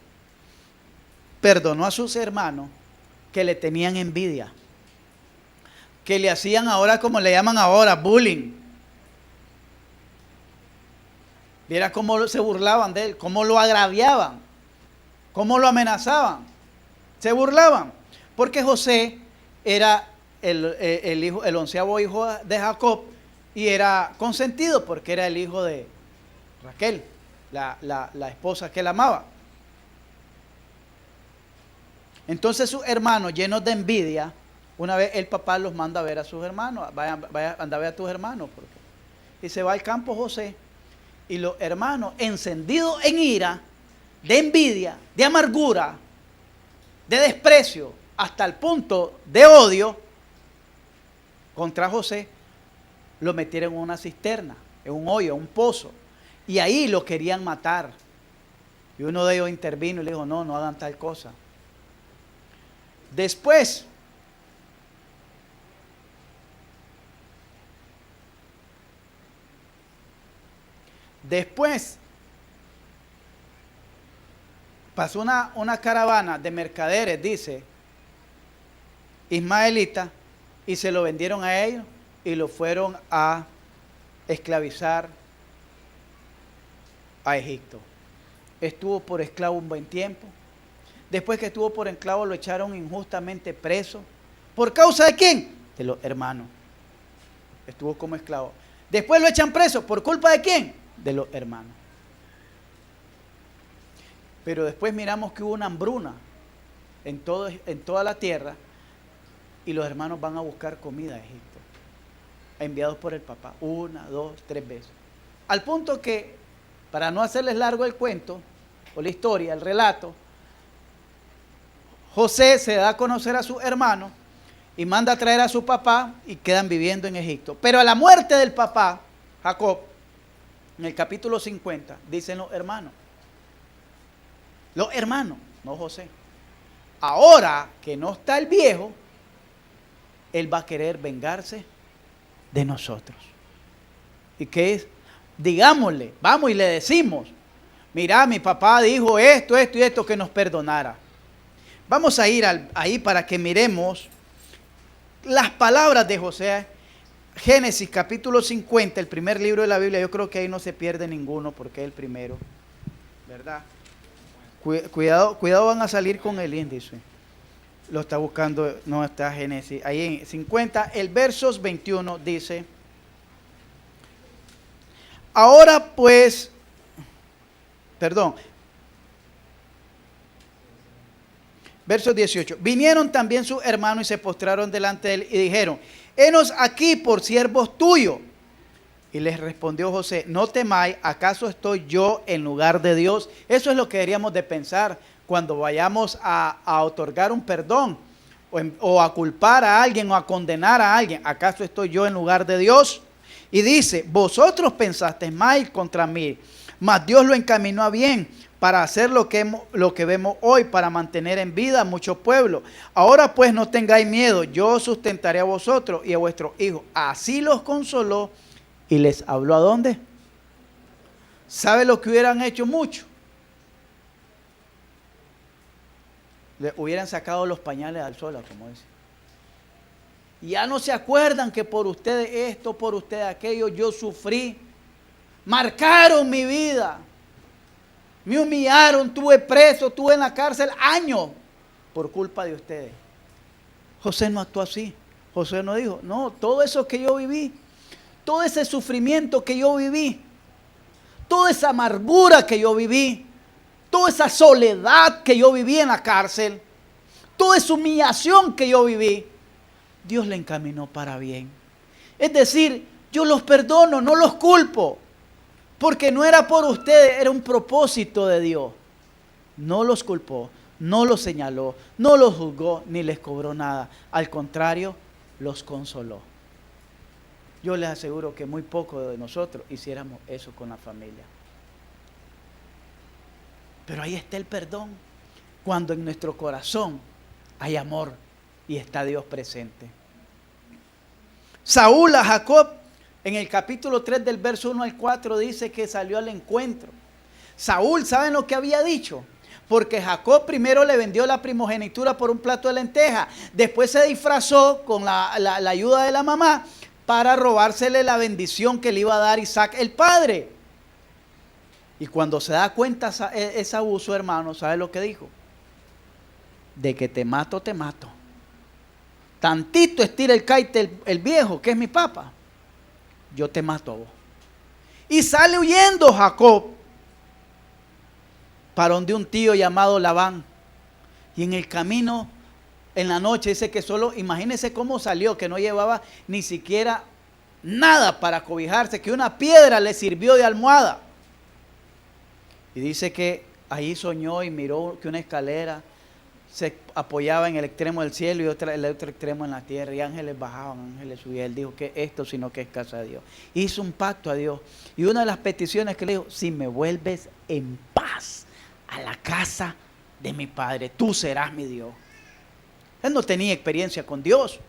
perdonó a sus hermanos que le tenían envidia, que le hacían ahora, como le llaman ahora, bullying. Viera cómo se burlaban de él, cómo lo agraviaban, cómo lo amenazaban. Se burlaban, porque José era el onceavo hijo de Jacob y era consentido porque era el hijo de Raquel, la esposa que él amaba. Entonces sus hermanos, llenos de envidia, una vez el papá los manda a ver a sus hermanos, vaya, anda a ver a tus hermanos, y se va al campo José, y los hermanos, encendidos en ira, de envidia, de amargura, de desprecio, hasta el punto de odio contra José, lo metieron en una cisterna, en un hoyo, en un pozo, y ahí lo querían matar. Y uno de ellos intervino y le dijo, no hagan tal cosa. Después, pasó una caravana de mercaderes, dice, ismaelita, y se lo vendieron a ellos y lo fueron a esclavizar a Egipto. Estuvo por esclavo un buen tiempo. Después que estuvo por esclavo lo echaron injustamente preso. ¿Por causa de quién? De los hermanos. Estuvo como esclavo. Después lo echan preso. ¿Por culpa de quién? De los hermanos. Pero después miramos que hubo una hambruna en toda la tierra y los hermanos van a buscar comida a Egipto, enviados por el papá, 1, 2, 3 veces. Al punto que, para no hacerles largo el cuento, o la historia, el relato, José se da a conocer a sus hermanos y manda a traer a su papá y quedan viviendo en Egipto. Pero a la muerte del papá, Jacob, en el capítulo 50, dicen los hermanos, no José, ahora que no está el viejo, él va a querer vengarse de nosotros. ¿Y qué es? Digámosle, vamos y le decimos, mira, mi papá dijo esto, esto y esto, que nos perdonara. Vamos a ir ahí para que miremos las palabras de José. Génesis capítulo 50, el primer libro de la Biblia. Yo creo que ahí no se pierde ninguno porque es el primero, ¿verdad? Cuidado, van a salir con el índice. Lo está buscando, no está Génesis. Ahí en 50, el versos 21 dice: ahora pues, verso 18, vinieron también sus hermanos y se postraron delante de él y dijeron: henos aquí por siervos tuyos. Y les respondió José: no temáis, ¿acaso estoy yo en lugar de Dios? Eso es lo que deberíamos de pensar cuando vayamos a otorgar un perdón o a culpar a alguien o a condenar a alguien. ¿Acaso estoy yo en lugar de Dios? Y dice: vosotros pensasteis mal contra mí, mas Dios lo encaminó a bien para hacer lo que vemos hoy, para mantener en vida a mucho pueblo. Ahora pues no tengáis miedo, yo os sustentaré a vosotros y a vuestros hijos. Así los consoló y les habló. ¿A dónde? ¿Sabe lo que hubieran hecho mucho? Le hubieran sacado los pañales al sol, como dice. Ya no se acuerdan que por ustedes esto, por ustedes aquello, yo sufrí. Marcaron mi vida. Me humillaron, tuve preso, tuve en la cárcel años por culpa de ustedes. José no actuó así. José no dijo: no, todo eso que yo viví, todo ese sufrimiento que yo viví, toda esa amargura que yo viví, toda esa soledad que yo viví en la cárcel, toda esa humillación que yo viví, Dios le encaminó para bien. Es decir, yo los perdono, no los culpo, porque no era por ustedes, era un propósito de Dios. No los culpó, no los señaló, no los juzgó, ni les cobró nada. Al contrario, los consoló. Yo les aseguro que muy pocos de nosotros hiciéramos eso con la familia. Pero ahí está el perdón, cuando en nuestro corazón hay amor y está Dios presente. Saúl a Jacob, en el capítulo 3 del verso 1 al 4, dice que salió al encuentro. Saúl, ¿saben lo que había dicho? Porque Jacob primero le vendió la primogenitura por un plato de lenteja, después se disfrazó con la ayuda de la mamá para robársele la bendición que le iba a dar Isaac el padre. Y cuando se da cuenta Esaú, su hermano, ¿sabe lo que dijo? De que te mato, te mato. Tantito estira el caite el viejo, que es mi papá, yo te mato a vos. Y sale huyendo Jacob para donde un tío llamado Labán. Y en el camino, en la noche, dice que solo, imagínense cómo salió, que no llevaba ni siquiera nada para cobijarse, que una piedra le sirvió de almohada. Y dice que ahí soñó y miró que una escalera se apoyaba en el extremo del cielo y el otro extremo en la tierra, y ángeles bajaban, ángeles subían. Él dijo: que esto sino que es casa de Dios. Hizo un pacto a Dios, y una de las peticiones que le dijo: si me vuelves en paz a la casa de mi padre, tú serás mi Dios. Él no tenía experiencia con Dios,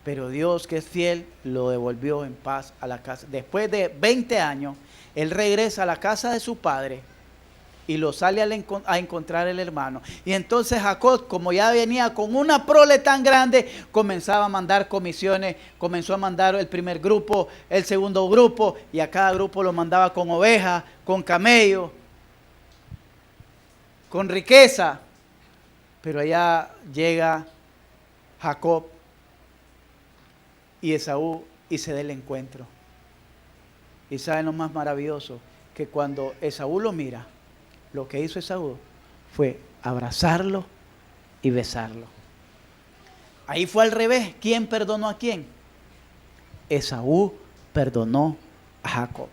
pero Dios, que es fiel, lo devolvió en paz a la casa. Después de 20 años, él regresa a la casa de su padre y lo sale a encontrar el hermano. Y entonces Jacob, como ya venía con una prole tan grande, comenzaba a mandar comisiones, comenzó a mandar el primer grupo, el segundo grupo, y a cada grupo lo mandaba con ovejas, con camellos, con riqueza. Pero allá llega Jacob y Esaú y se da el encuentro. Y saben lo más maravilloso, que cuando Esaú lo mira, lo que hizo Esaú fue abrazarlo y besarlo. Ahí fue al revés. ¿Quién perdonó a quién? Esaú perdonó a Jacob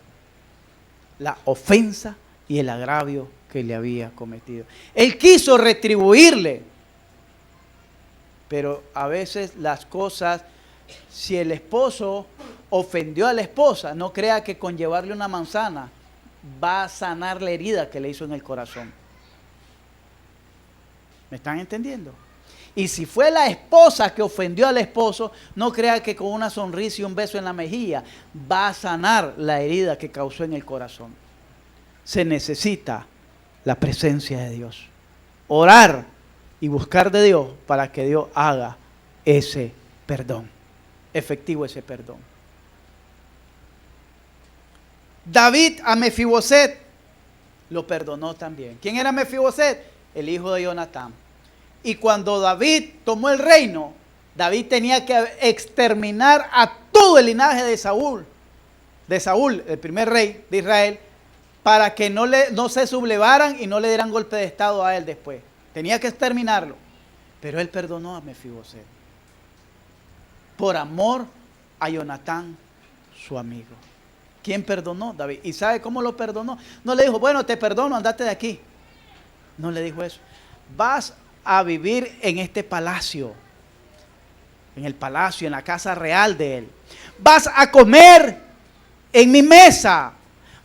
la ofensa y el agravio que le había cometido. Él quiso retribuirle, pero a veces las cosas, si el esposo ofendió a la esposa, no crea que con llevarle una manzana va a sanar la herida que le hizo en el corazón. ¿Me están entendiendo? Y si fue la esposa que ofendió al esposo, no crea que con una sonrisa y un beso en la mejilla va a sanar la herida que causó en el corazón. Se necesita la presencia de Dios. Orar y buscar de Dios para que Dios haga ese perdón. Efectivo ese perdón. David a Mefiboset lo perdonó también. ¿Quién era Mefiboset? El hijo de Jonatán. Y cuando David tomó el reino, David tenía que exterminar a todo el linaje de Saúl, el primer rey de Israel, para que no se sublevaran y no le dieran golpe de estado a él después. Tenía que exterminarlo. Pero él perdonó a Mefiboset por amor a Jonatán, su amigo. ¿Quién perdonó? David. ¿Y sabe cómo lo perdonó? No le dijo, bueno, te perdono, andate de aquí. No le dijo eso. Vas a vivir en este palacio, en el palacio, en la casa real de él. Vas a comer en mi mesa.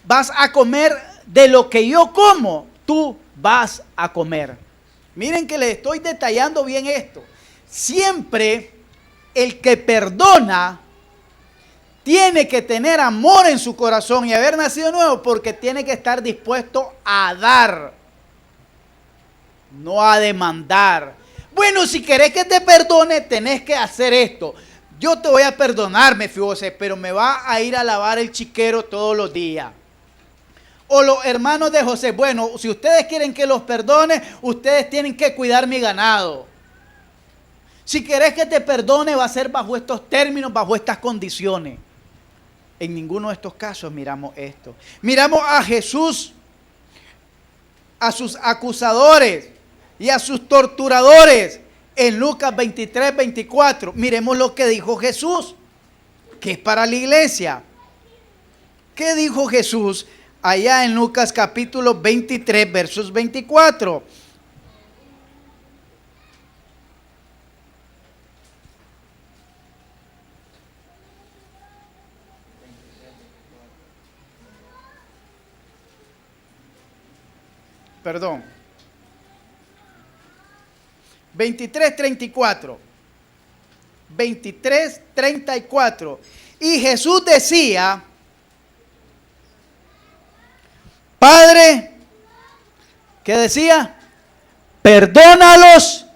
Vas a comer de lo que yo como. Tú vas a comer. Miren que le estoy detallando bien esto. Siempre el que perdona tiene que tener amor en su corazón y haber nacido nuevo, porque tiene que estar dispuesto a dar, no a demandar. Bueno, si querés que te perdone, tenés que hacer esto. Yo te voy a perdonar, Mefiboset, pero me va a ir a lavar el chiquero todos los días. O los hermanos de José, bueno, si ustedes quieren que los perdone, ustedes tienen que cuidar mi ganado. Si querés que te perdone, va a ser bajo estos términos, bajo estas condiciones. En ninguno de estos casos miramos esto. Miramos a Jesús, a sus acusadores y a sus torturadores en Lucas 23, 24. Miremos lo que dijo Jesús, que es para la iglesia. ¿Qué dijo Jesús allá en Lucas capítulo 23, versos 24? Perdón. 23:34. 23:34. Y Jesús decía: Padre, ¿qué decía? Perdónalos,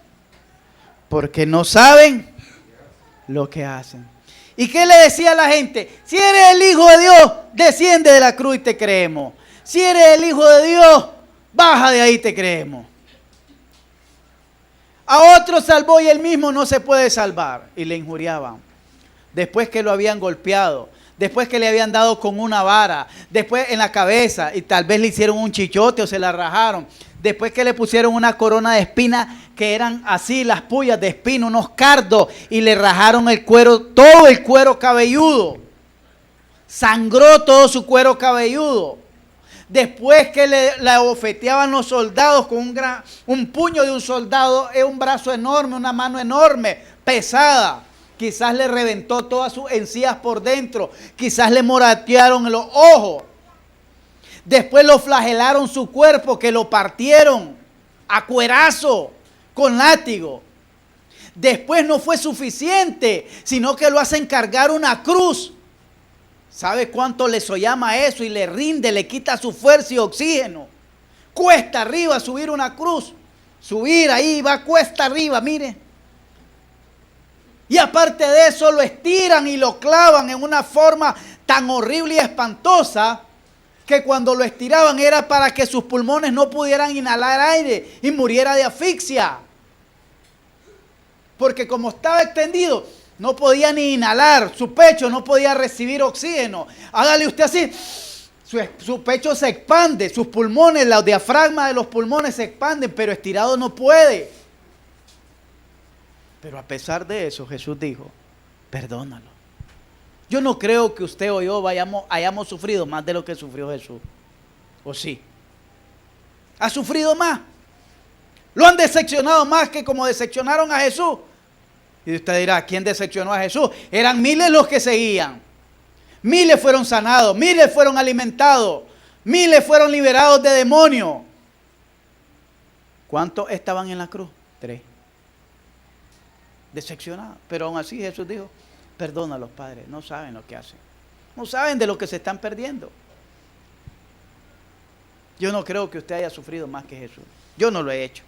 porque no saben lo que hacen. ¿Y qué le decía a la gente? Si eres el Hijo de Dios, desciende de la cruz y te creemos. Si eres el Hijo de Dios, baja de ahí, te creemos. A otro salvó y él mismo no se puede salvar. Y le injuriaban. Después que lo habían golpeado, después que le habían dado con una vara, después en la cabeza y tal vez le hicieron un chichote o se la rajaron. Después que le pusieron una corona de espinas que eran así, las puyas de espina, unos cardos, y le rajaron el cuero, todo el cuero cabelludo. Sangró todo su cuero cabelludo. Después que le abofeteaban los soldados con un puño de un soldado, es un brazo enorme, una mano enorme, pesada. Quizás le reventó todas sus encías por dentro. Quizás le moratearon los ojos. Después lo flagelaron su cuerpo, que lo partieron a cuerazo con látigo. Después no fue suficiente, sino que lo hacen cargar una cruz. ¿Sabe cuánto le sollama eso? Y le rinde, le quita su fuerza y oxígeno. cuesta arriba subir una cruz. Subir ahí va cuesta arriba, mire. Y aparte de eso lo estiran y lo clavan en una forma tan horrible y espantosa que cuando lo estiraban era para que sus pulmones no pudieran inhalar aire y muriera de asfixia. Porque como estaba extendido, no podía ni inhalar, su pecho no podía recibir oxígeno. Hágale usted así, su pecho se expande, sus pulmones, la diafragma de los pulmones se expanden, pero estirado no puede. Pero a pesar de eso, Jesús dijo, perdónalo. Yo no creo que usted o yo hayamos sufrido más de lo que sufrió Jesús. ¿O sí? ¿Ha sufrido más? ¿Lo han decepcionado más que como decepcionaron a Jesús? Y usted dirá, ¿quién decepcionó a Jesús? Eran miles los que seguían. Miles fueron sanados, miles fueron alimentados, miles fueron liberados de demonios. ¿Cuántos estaban en la cruz? 3. Decepcionados. Pero aún así Jesús dijo, perdona a los padres, no saben lo que hacen. No saben de lo que se están perdiendo. Yo no creo que usted haya sufrido más que Jesús. Yo no lo he hecho.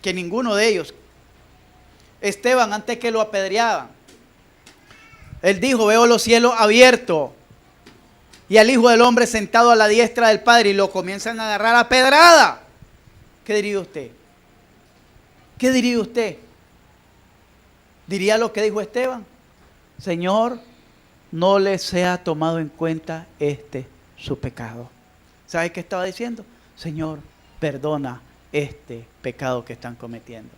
Que ninguno de ellos. Esteban, antes que lo apedreaban, él dijo, veo los cielos abiertos y al Hijo del Hombre sentado a la diestra del Padre, y lo comienzan a agarrar a pedrada. ¿Qué diría usted? ¿Qué diría usted? ¿Diría lo que dijo Esteban? Señor, no les sea tomado en cuenta su pecado. ¿Sabe qué estaba diciendo? Señor, perdona este pecado que están cometiendo.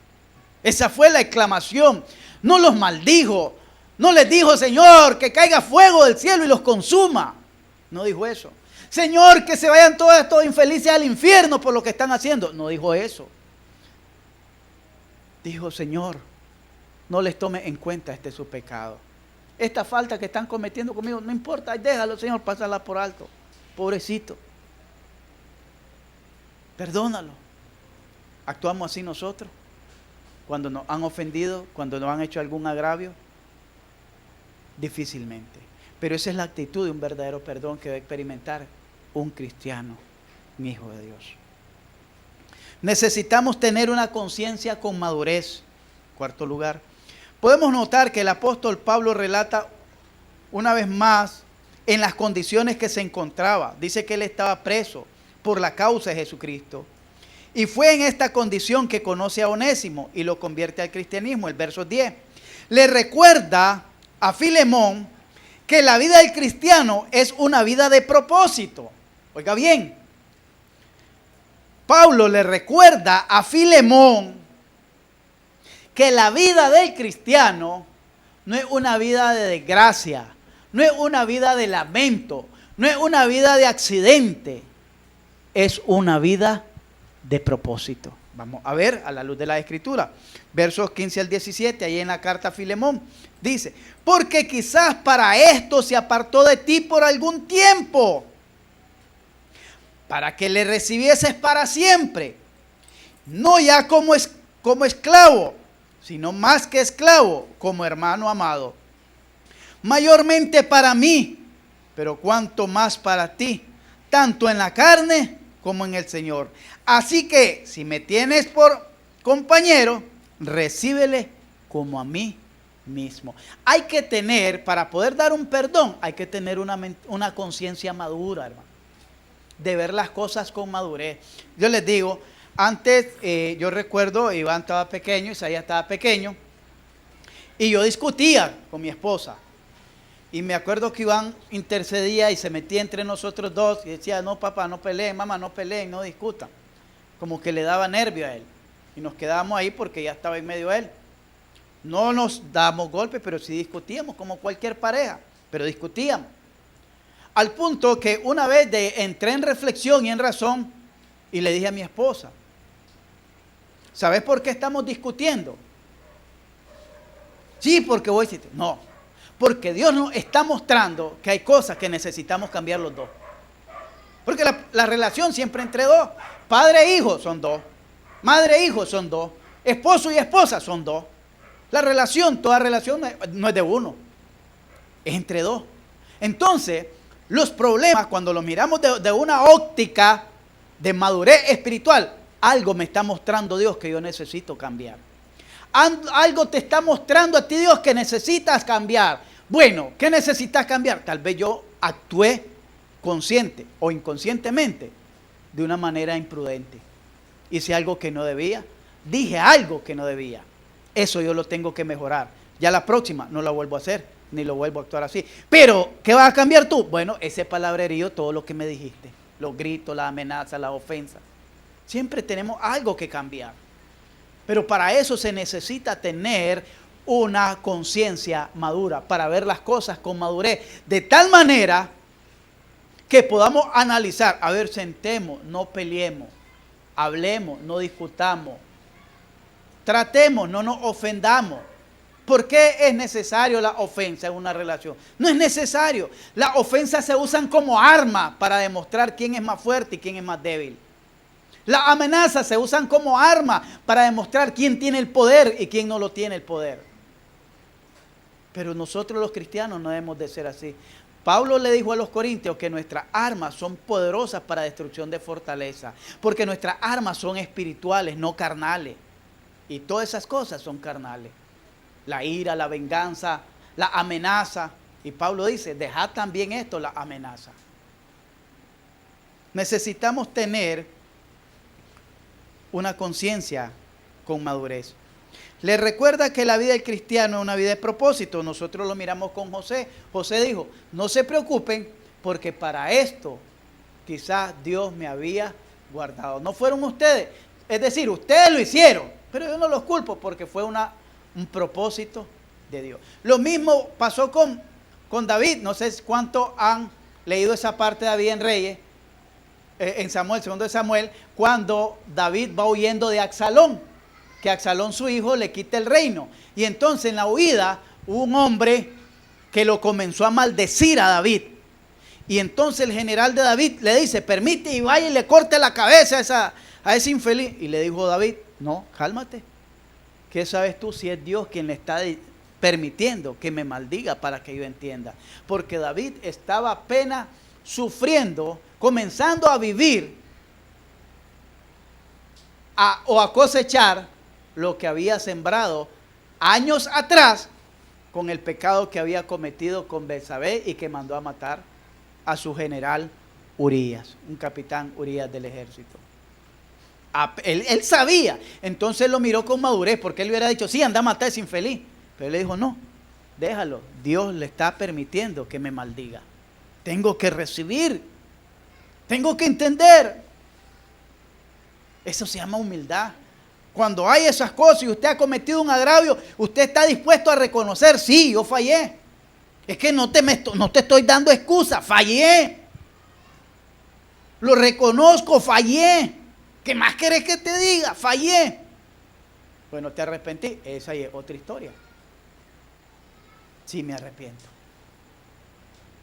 Esa fue la exclamación. No los maldijo. No les dijo, Señor, que caiga fuego del cielo y los consuma. No dijo eso. Señor, que se vayan todos estos infelices al infierno por lo que están haciendo. No dijo eso. Dijo, Señor, no les tome en cuenta su pecado. Esta falta que están cometiendo conmigo, no importa, déjalo, Señor, pásala por alto. Pobrecito. Perdónalo. ¿Actuamos así nosotros? Cuando nos han ofendido, cuando nos han hecho algún agravio, difícilmente. Pero esa es la actitud de un verdadero perdón que debe experimentar un cristiano, un hijo de Dios. Necesitamos tener una conciencia con madurez. Cuarto lugar, podemos notar que el apóstol Pablo relata una vez más en las condiciones que se encontraba. Dice que él estaba preso por la causa de Jesucristo. Y fue en esta condición que conoce a Onésimo y lo convierte al cristianismo. El verso 10. Le recuerda a Filemón que la vida del cristiano es una vida de propósito. Oiga bien. Pablo le recuerda a Filemón que la vida del cristiano no es una vida de desgracia, no es una vida de lamento, no es una vida de accidente, es una vida de propósito. Vamos a ver a la luz de la Escritura. Versos 15 al 17, ahí en la carta a Filemón, dice, porque quizás para esto se apartó de ti por algún tiempo, para que le recibieses para siempre, no ya como esclavo, sino más que esclavo, como hermano amado. Mayormente para mí, pero cuanto más para ti, tanto en la carne como en el Señor. Así que, si me tienes por compañero, recíbele como a mí mismo. Hay que tener, para poder dar un perdón, hay que tener una conciencia madura, hermano. De ver las cosas con madurez. Yo les digo, antes yo recuerdo, Iván estaba pequeño, Isaías estaba pequeño, y yo discutía con mi esposa. Y me acuerdo que Iván intercedía y se metía entre nosotros dos y decía, no papá, no peleen, mamá, no peleen, no discutan. Como que le daba nervio a él. Y nos quedábamos ahí porque ya estaba en medio de él. No nos dábamos golpes, pero sí discutíamos como cualquier pareja, pero discutíamos. Al punto que una vez entré en reflexión y en razón y le dije a mi esposa, ¿sabes por qué estamos discutiendo? Sí, porque voy a decir, no, porque Dios nos está mostrando que hay cosas que necesitamos cambiar los dos. Porque la relación siempre entre dos, padre e hijo son dos, madre e hijo son dos, esposo y esposa son dos. La relación, toda relación no es de uno, es entre dos. Entonces, los problemas cuando los miramos de una óptica de madurez espiritual, algo me está mostrando Dios que yo necesito cambiar. Algo te está mostrando a ti Dios que necesitas cambiar. Bueno, ¿qué necesitas cambiar? Tal vez yo actué consciente o inconscientemente de una manera imprudente. Hice algo que no debía. Dije algo que no debía. Eso yo lo tengo que mejorar. Ya la próxima no la vuelvo a hacer, ni lo vuelvo a actuar así. Pero, ¿qué vas a cambiar tú? Bueno, ese palabrerío, todo lo que me dijiste. Los gritos, las amenazas, las ofensas. Siempre tenemos algo que cambiar. Pero para eso se necesita tener una conciencia madura, para ver las cosas con madurez. De tal manera que podamos analizar, a ver, sentemos, no peleemos, hablemos, no discutamos, tratemos, no nos ofendamos. ¿Por qué es necesario la ofensa en una relación? No es necesario. Las ofensas se usan como arma para demostrar quién es más fuerte y quién es más débil. Las amenazas se usan como arma para demostrar quién tiene el poder y quién no lo tiene el poder. Pero nosotros los cristianos no debemos de ser así. Pablo le dijo a los corintios que nuestras armas son poderosas para destrucción de fortaleza, porque nuestras armas son espirituales, no carnales. Y todas esas cosas son carnales. La ira, la venganza, la amenaza. Y Pablo dice, dejad también esto, la amenaza. Necesitamos tener una conciencia con madurez. Les recuerda que la vida del cristiano es una vida de propósito. Nosotros lo miramos con José. José dijo, no se preocupen porque para esto quizás Dios me había guardado. No fueron ustedes, es decir, ustedes lo hicieron, pero yo no los culpo porque fue un propósito de Dios. Lo mismo pasó con David. No sé cuánto han leído esa parte de David en Reyes, en Samuel, segundo de Samuel, cuando David va huyendo de Absalón, que Absalón su hijo le quita el reino. Y entonces en la huida hubo un hombre que lo comenzó a maldecir a David. Y entonces el general de David le dice, permite y vaya y le corte la cabeza a ese infeliz. Y le dijo David, no, cálmate. ¿Qué sabes tú si es Dios quien le está permitiendo que me maldiga para que yo entienda? Porque David estaba apenas sufriendo, comenzando a vivir o a cosechar lo que había sembrado años atrás con el pecado que había cometido con Betsabé y que mandó a matar a su general Urías, un capitán Urías del ejército. Él sabía, entonces lo miró con madurez, porque él le hubiera dicho, sí, anda a matar a ese infeliz. Pero él le dijo, no, déjalo, Dios le está permitiendo que me maldiga. Tengo que recibir, tengo que entender. Eso se llama humildad. Cuando hay esas cosas y usted ha cometido un agravio, usted está dispuesto a reconocer, sí, yo fallé. Es que no te estoy dando excusa, fallé. Lo reconozco, fallé. ¿Qué más querés que te diga? Fallé. Bueno, te arrepentí. Esa es otra historia. Sí, me arrepiento.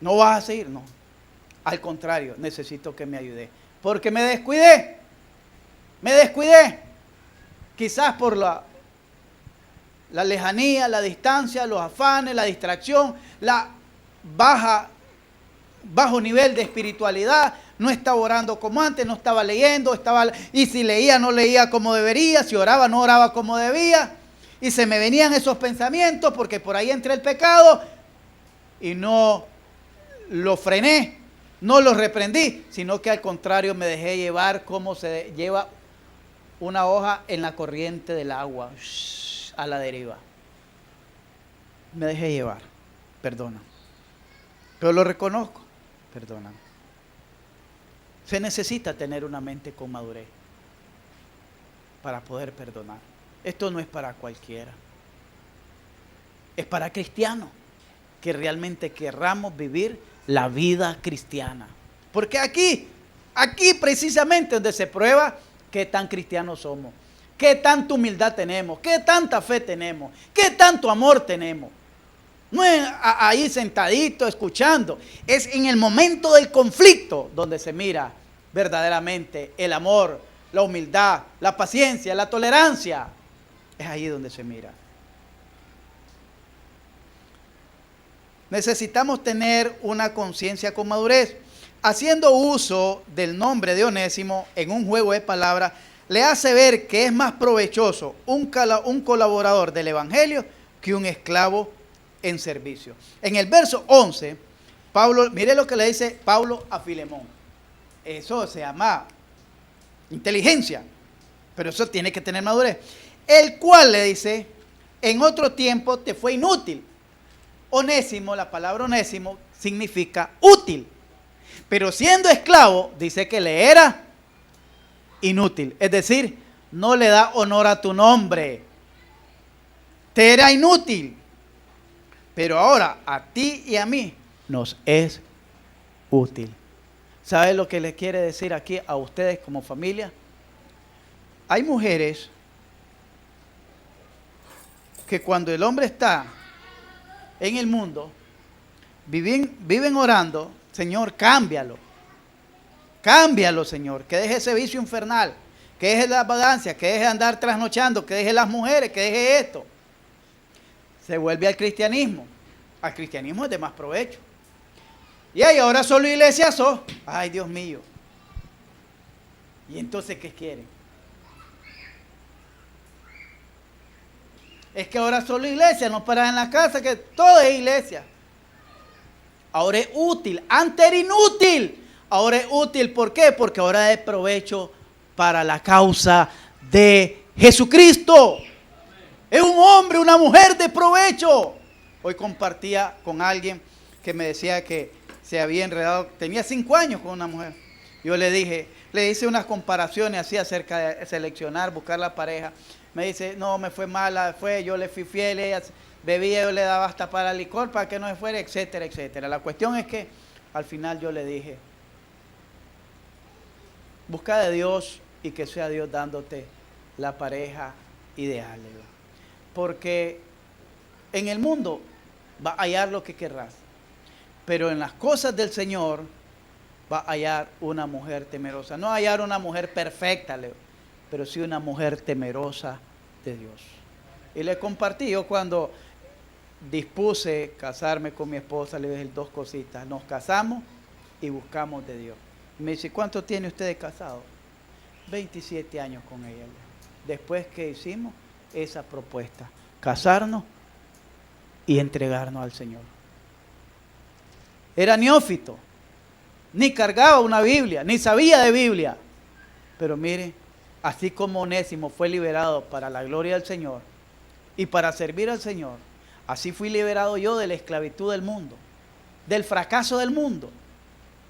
¿No vas a seguir? No. Al contrario, necesito que me ayude. Porque me descuidé. Me descuidé. Quizás por la lejanía, la distancia, los afanes, la distracción, la bajo nivel de espiritualidad. No estaba orando como antes, no estaba leyendo, y si leía no leía como debería, si oraba no oraba como debía, y se me venían esos pensamientos porque por ahí entra el pecado y no lo frené, no lo reprendí, sino que al contrario me dejé llevar como se lleva una hoja en la corriente del agua, a la deriva. Me dejé llevar, perdona. Pero lo reconozco, perdona. Se necesita tener una mente con madurez para poder perdonar. Esto no es para cualquiera. Es para cristianos que realmente querramos vivir la vida cristiana. Porque aquí precisamente donde se prueba qué tan cristianos somos, qué tanta humildad tenemos, qué tanta fe tenemos, qué tanto amor tenemos. No es ahí sentadito escuchando, es en el momento del conflicto donde se mira verdaderamente el amor, la humildad, la paciencia, la tolerancia. Es ahí donde se mira. Necesitamos tener una conciencia con madurez. haciendo uso del nombre de Onésimo en un juego de palabras, le hace ver que es más provechoso un colaborador del Evangelio que un esclavo en servicio. En el verso 11, Pablo, mire lo que le dice Pablo a Filemón. Eso se llama inteligencia, pero eso tiene que tener madurez. El cual le dice, en otro tiempo te fue inútil. Onésimo, la palabra onésimo significa útil, pero siendo esclavo, dice que le era inútil. Es decir, no le da honor a tu nombre. Te era inútil, pero ahora a ti y a mí nos es útil. ¿Sabe lo que le quiere decir aquí a ustedes como familia? Hay mujeres que cuando el hombre está en el mundo, viven orando, Señor, cámbialo. Cámbialo, Señor, que deje ese vicio infernal, que deje la vagancia, que deje de andar trasnochando, que deje las mujeres, que deje esto. Se vuelve al cristianismo. Al cristianismo es de más provecho. Y ahora solo iglesias son. Ay, Dios mío. ¿Y entonces qué quieren? Es que ahora solo iglesia, no paran en la casa, que todo es iglesia. Ahora es útil, antes era inútil. Ahora es útil, ¿por qué? Porque ahora es provecho para la causa de Jesucristo. Es un hombre, una mujer de provecho. Hoy compartía con alguien que me decía que se había enredado, tenía 5 años con una mujer. Yo le hice unas comparaciones así acerca de seleccionar, buscar la pareja. Me dice, no, me fue mala, yo le fui fiel, ella bebía, yo le daba hasta para licor para que no se fuera, etcétera, etcétera. La cuestión es que al final yo le dije, busca de Dios y que sea Dios dándote la pareja ideal. Porque en el mundo va a hallar lo que querrás, pero en las cosas del Señor va a hallar una mujer temerosa. No hallar una mujer perfecta, Leo, pero sí una mujer temerosa de Dios. Y le compartí, yo cuando dispuse casarme con mi esposa, le dije 2 cositas. Nos casamos y buscamos de Dios. Y me dice, ¿cuánto tiene usted de casado? 27 años con ella. Después que hicimos esa propuesta, casarnos y entregarnos al Señor. Era neófito, ni cargaba una Biblia, ni sabía de Biblia. Pero mire, así como Onésimo fue liberado para la gloria del Señor y para servir al Señor, así fui liberado yo de la esclavitud del mundo, del fracaso del mundo,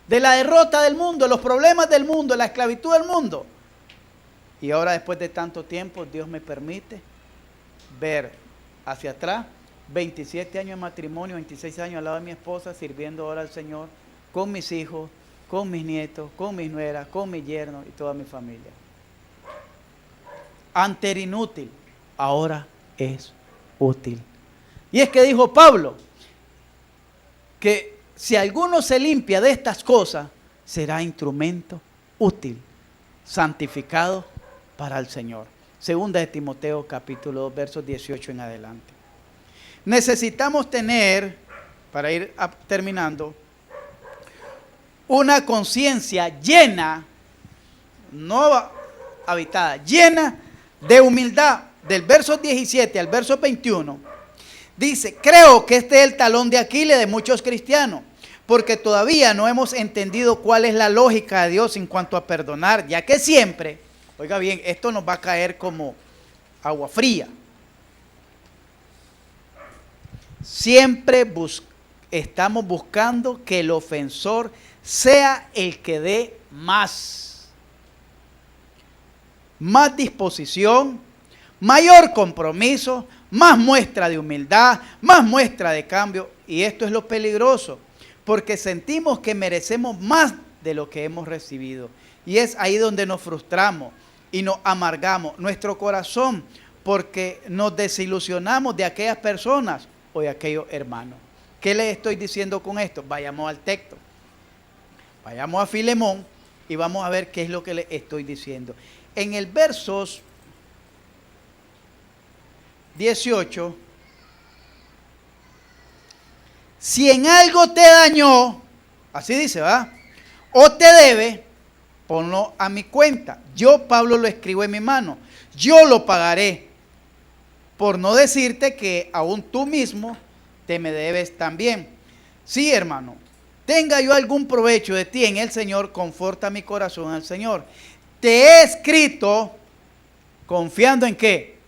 de la derrota del mundo, los problemas del mundo, la esclavitud del mundo. Y ahora, después de tanto tiempo, Dios me permite ver hacia atrás, 27 años de matrimonio, 26 años al lado de mi esposa, sirviendo ahora al Señor, con mis hijos, con mis nietos, con mis nueras, con mis yernos y toda mi familia. Antes era inútil, ahora es útil. Y es que dijo Pablo, que si alguno se limpia de estas cosas, será instrumento útil, santificado para el Señor. Segunda de Timoteo capítulo 2, versos 18 en adelante. Necesitamos tener, para ir terminando, una conciencia llena, no habitada, llena de humildad. Del verso 17 al verso 21, dice, creo que este es el talón de Aquiles de muchos cristianos, porque todavía no hemos entendido cuál es la lógica de Dios en cuanto a perdonar, ya que siempre, oiga bien, esto nos va a caer como agua fría. Siempre estamos buscando que el ofensor sea el que dé más disposición, mayor compromiso, más muestra de humildad, más muestra de cambio. Y esto es lo peligroso, porque sentimos que merecemos más de lo que hemos recibido. Y es ahí donde nos frustramos y nos amargamos nuestro corazón, porque nos desilusionamos de aquellas personas o de aquellos hermanos. ¿Qué les estoy diciendo con esto? Vayamos al texto. Vayamos a Filemón y vamos a ver qué es lo que les estoy diciendo. En el versos 18, si en algo te dañó, así dice, ¿va? o te debe, ponlo a mi cuenta. Yo, Pablo, lo escribo en mi mano. Yo lo pagaré. Por no decirte que aún tú mismo te me debes también. Sí, hermano, tenga yo algún provecho de ti en el Señor, conforta mi corazón al Señor. Te he escrito confiando en qué.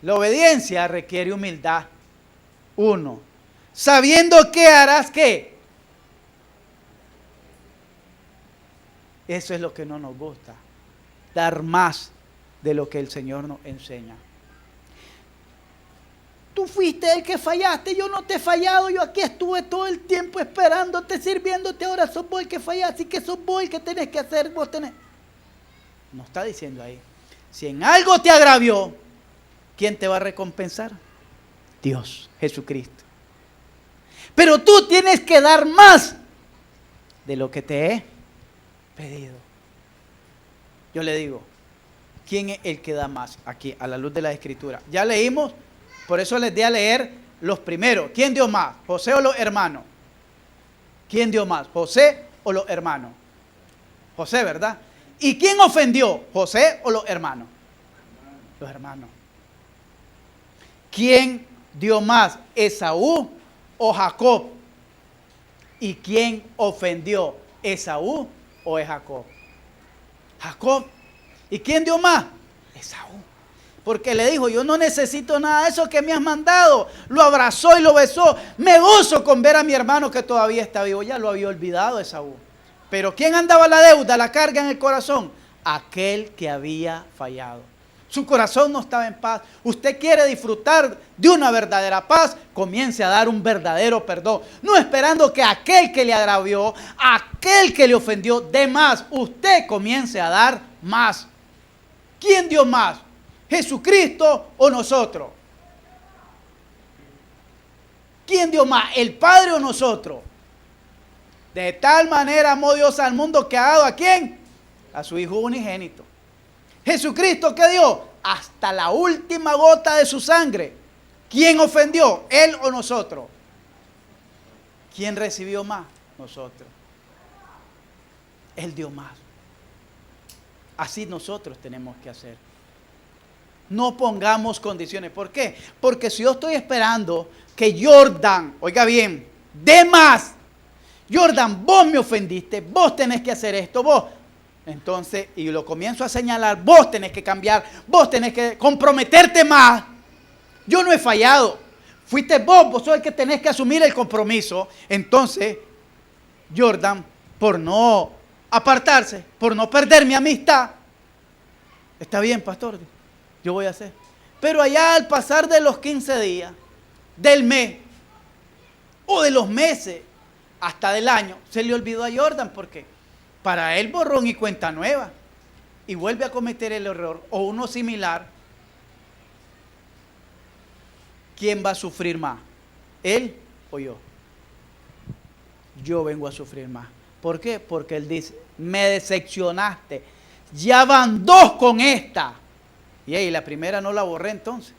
La obediencia requiere humildad. 1. Sabiendo que harás qué. Eso es lo que no nos gusta. Dar más de lo que el Señor nos enseña. Tú fuiste el que fallaste, yo no te he fallado, yo aquí estuve todo el tiempo esperándote, sirviéndote, ahora sos vos el que fallaste, así que sos vos el que tenés que hacer, vos tenés. No está diciendo ahí. Si en algo te agravió, ¿quién te va a recompensar? Dios, Jesucristo. Pero tú tienes que dar más de lo que te he pedido. Yo le digo, ¿quién es el que da más? Aquí, a la luz de la Escritura. Ya leímos. Por eso les di a leer los primeros. ¿Quién dio más? ¿José o los hermanos? ¿Quién dio más? ¿José o los hermanos? José, ¿verdad? ¿Y quién ofendió? ¿José o los hermanos? Los hermanos. ¿Quién dio más? ¿Esaú o Jacob? ¿Y quién ofendió? ¿Esaú o Jacob? Jacob. ¿Y quién dio más? Esaú. Porque le dijo, yo no necesito nada de eso que me has mandado. Lo abrazó y lo besó. Me gozo con ver a mi hermano que todavía está vivo. Ya lo había olvidado Esaú. Pero ¿quién andaba la deuda, la carga en el corazón? Aquel que había fallado. Su corazón no estaba en paz. Usted quiere disfrutar de una verdadera paz, comience a dar un verdadero perdón. No esperando que aquel que le agravió, aquel que le ofendió, dé más. Usted comience a dar más. ¿Quién dio más? ¿Jesucristo o nosotros? ¿Quién dio más? ¿El Padre o nosotros? De tal manera amó Dios al mundo que ha dado ¿a quién? A su Hijo unigénito. ¿Jesucristo qué dio? Hasta la última gota de su sangre. ¿Quién ofendió? ¿Él o nosotros? ¿Quién recibió más? Nosotros. Él dio más. Así nosotros tenemos que hacer. No pongamos condiciones. ¿Por qué? Porque si yo estoy esperando que Jordan, oiga bien, dé más. Jordan, vos me ofendiste, vos tenés que hacer esto, vos. Entonces, y lo comienzo a señalar, vos tenés que cambiar, vos tenés que comprometerte más. Yo no he fallado. Fuiste vos sos el que tenés que asumir el compromiso. Entonces, Jordan, por no apartarse, por no perder mi amistad, está bien, pastor, yo voy a hacer. Pero allá al pasar de los 15 días, del mes, o de los meses, hasta del año, se le olvidó a Jordan, porque para él borrón y cuenta nueva, y vuelve a cometer el error, o uno similar. ¿Quién va a sufrir más? ¿Él o yo? Yo vengo a sufrir más. ¿Por qué? Porque él dice, me decepcionaste, ya van 2 con esta. Y ahí la primera no la borré entonces.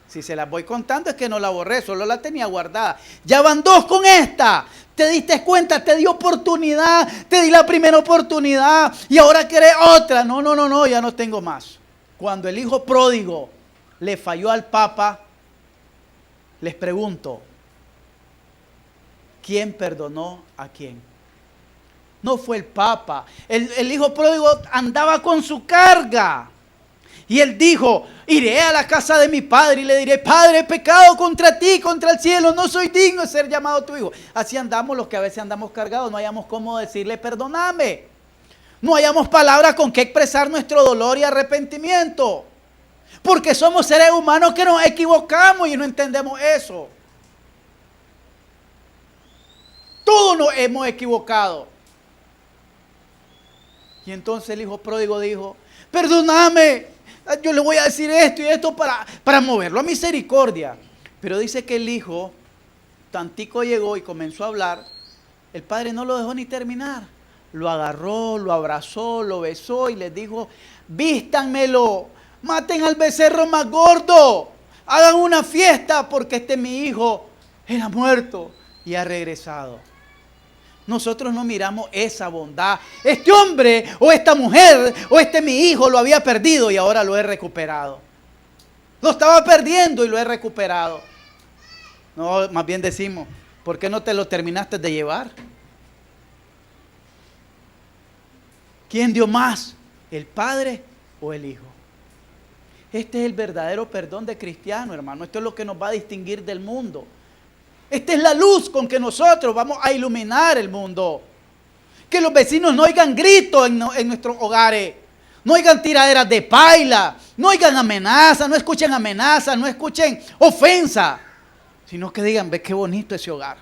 Si se las voy contando es que no la borré, solo la tenía guardada. Ya van 2 con esta. Te diste cuenta, te di oportunidad, te di la primera oportunidad y ahora querés otra. No, ya no tengo más. Cuando el hijo pródigo le falló al Papa, les pregunto, ¿quién perdonó a quién? No fue el Papa. El hijo pródigo andaba con su carga. Y él dijo, iré a la casa de mi padre y le diré, Padre, he pecado contra ti, contra el cielo, no soy digno de ser llamado tu hijo. Así andamos los que a veces andamos cargados, no hayamos cómo decirle, perdóname. No hayamos palabras con que expresar nuestro dolor y arrepentimiento. Porque somos seres humanos que nos equivocamos y no entendemos eso. Todos nos hemos equivocado. Y entonces el hijo pródigo dijo, perdóname. Yo le voy a decir esto y esto para moverlo a misericordia. Pero dice que el hijo, tantico llegó y comenzó a hablar. El padre no lo dejó ni terminar. Lo agarró, lo abrazó, lo besó y les dijo, vístanmelo, maten al becerro más gordo, hagan una fiesta porque mi hijo era muerto y ha regresado. Nosotros no miramos esa bondad. Este hombre o esta mujer o mi hijo lo había perdido y ahora lo he recuperado. Lo estaba perdiendo y lo he recuperado. No, más bien decimos, ¿por qué no te lo terminaste de llevar? ¿Quién dio más? ¿El Padre o el Hijo? Este es el verdadero perdón de cristiano, hermano. Esto es lo que nos va a distinguir del mundo. Esta es la luz con que nosotros vamos a iluminar el mundo. Que los vecinos no oigan gritos en nuestros hogares. No oigan tiraderas de paila. No oigan amenazas, no escuchen amenazas, no escuchen ofensa. Sino que digan, ve qué bonito ese hogar.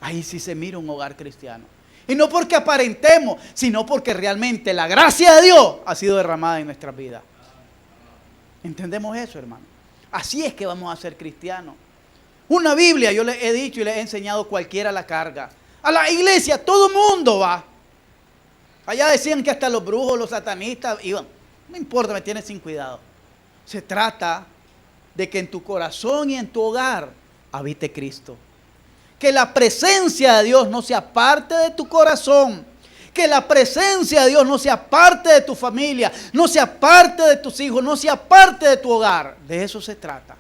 Ahí sí se mira un hogar cristiano. Y no porque aparentemos, sino porque realmente la gracia de Dios ha sido derramada en nuestras vidas. ¿Entendemos eso, hermano? Así es que vamos a ser cristianos. Una Biblia, yo les he dicho y les he enseñado, cualquiera la carga. A la iglesia todo mundo va. Allá decían que hasta los brujos, los satanistas iban. No importa, me tienes sin cuidado. Se trata de que en tu corazón y en tu hogar habite Cristo. Que la presencia de Dios no sea parte de tu corazón. Que la presencia de Dios no sea parte de tu familia, no sea parte de tus hijos, no sea parte de tu hogar. De eso se trata.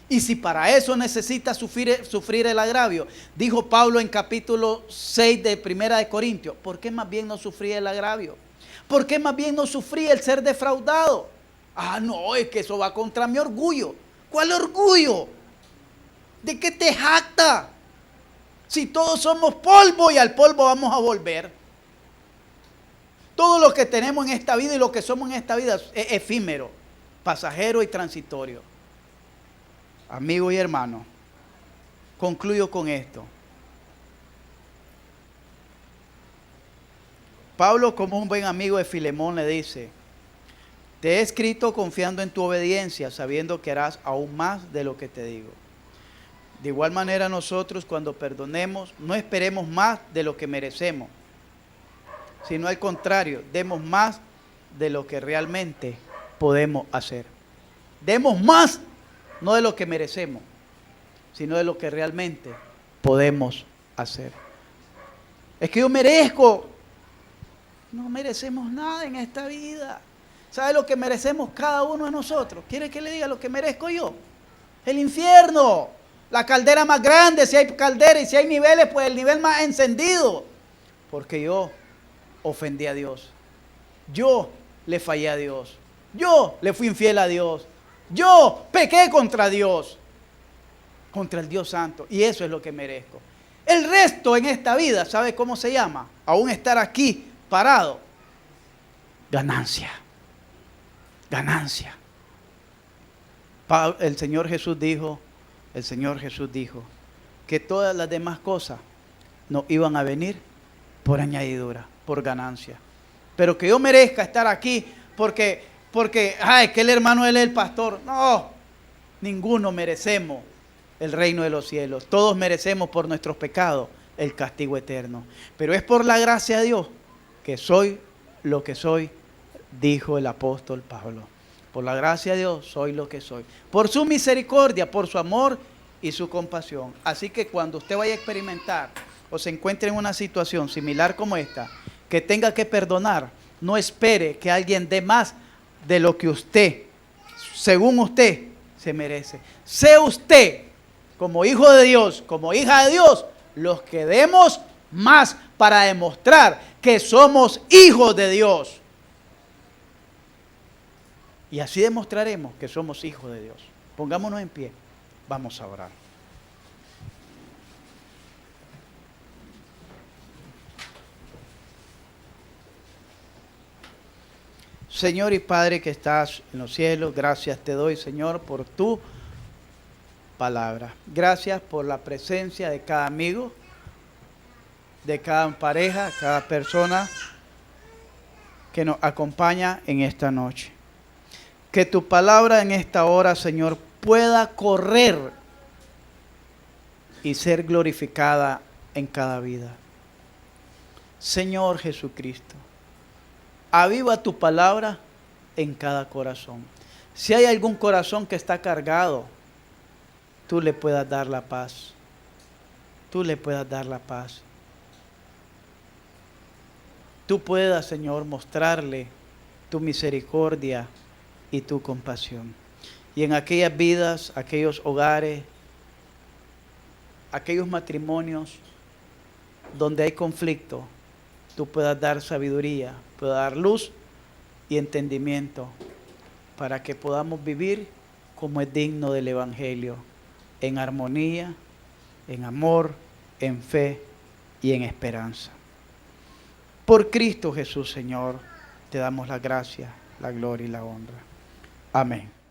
Y si para eso necesitas sufrir el agravio, dijo Pablo en capítulo 6 de Primera de Corintios, ¿por qué más bien no sufrí el agravio? ¿Por qué más bien no sufrí el ser defraudado? Ah, no, es que eso va contra mi orgullo. ¿Cuál orgullo? ¿De qué te jacta? Si todos somos polvo y al polvo vamos a volver. Todo lo que tenemos en esta vida y lo que somos en esta vida es efímero, pasajero y transitorio. Amigo y hermano, concluyo con esto. Pablo, como un buen amigo de Filemón, le dice: te he escrito confiando en tu obediencia, sabiendo que harás aún más de lo que te digo. De igual manera nosotros, cuando perdonemos, no esperemos más de lo que merecemos, sino al contrario, demos más de lo que realmente podemos hacer. Demos más, no de lo que merecemos, sino de lo que realmente podemos hacer. Es que yo merezco. No merecemos nada en esta vida. ¿Sabe lo que merecemos cada uno de nosotros? ¿Quiere que le diga lo que merezco yo? El infierno. La caldera más grande, si hay caldera, y si hay niveles, pues el nivel más encendido. Porque yo ofendí a Dios. Yo le fallé a Dios. Yo le fui infiel a Dios. Yo pequé contra Dios. Contra el Dios Santo. Y eso es lo que merezco. El resto en esta vida, ¿sabe cómo se llama? Aún estar aquí parado. Ganancia. Ganancia. El Señor Jesús dijo que todas las demás cosas nos iban a venir por añadidura, por ganancia. Pero que yo merezca estar aquí porque es que el hermano él es el pastor. No, ninguno merecemos el reino de los cielos. Todos merecemos por nuestros pecados el castigo eterno. Pero es por la gracia de Dios que soy lo que soy, dijo el apóstol Pablo. Por la gracia de Dios soy lo que soy. Por su misericordia, por su amor y su compasión. Así que cuando usted vaya a experimentar o se encuentre en una situación similar como esta, que tenga que perdonar, no espere que alguien dé más de lo que usted, según usted, se merece. Sea usted, como hijo de Dios, como hija de Dios, los que demos más para demostrar que somos hijos de Dios. Y así demostraremos que somos hijos de Dios. Pongámonos en pie. Vamos a orar. Señor y Padre que estás en los cielos, gracias te doy, Señor, por tu palabra. Gracias por la presencia de cada amigo, de cada pareja, cada persona que nos acompaña en esta noche. Que tu palabra en esta hora, Señor, pueda correr y ser glorificada en cada vida. Señor Jesucristo, aviva tu palabra en cada corazón. Si hay algún corazón que está cargado, tú le puedas dar la paz. Tú le puedas dar la paz. tú puedas, Señor, mostrarle tu misericordia y tu compasión. Y en aquellas vidas, aquellos hogares, aquellos matrimonios donde hay conflicto, tú puedas dar sabiduría, puedas dar luz y entendimiento para que podamos vivir como es digno del Evangelio, en armonía, en amor, en fe y en esperanza. Por Cristo Jesús, Señor, te damos la gracia, la gloria y la honra. Amén.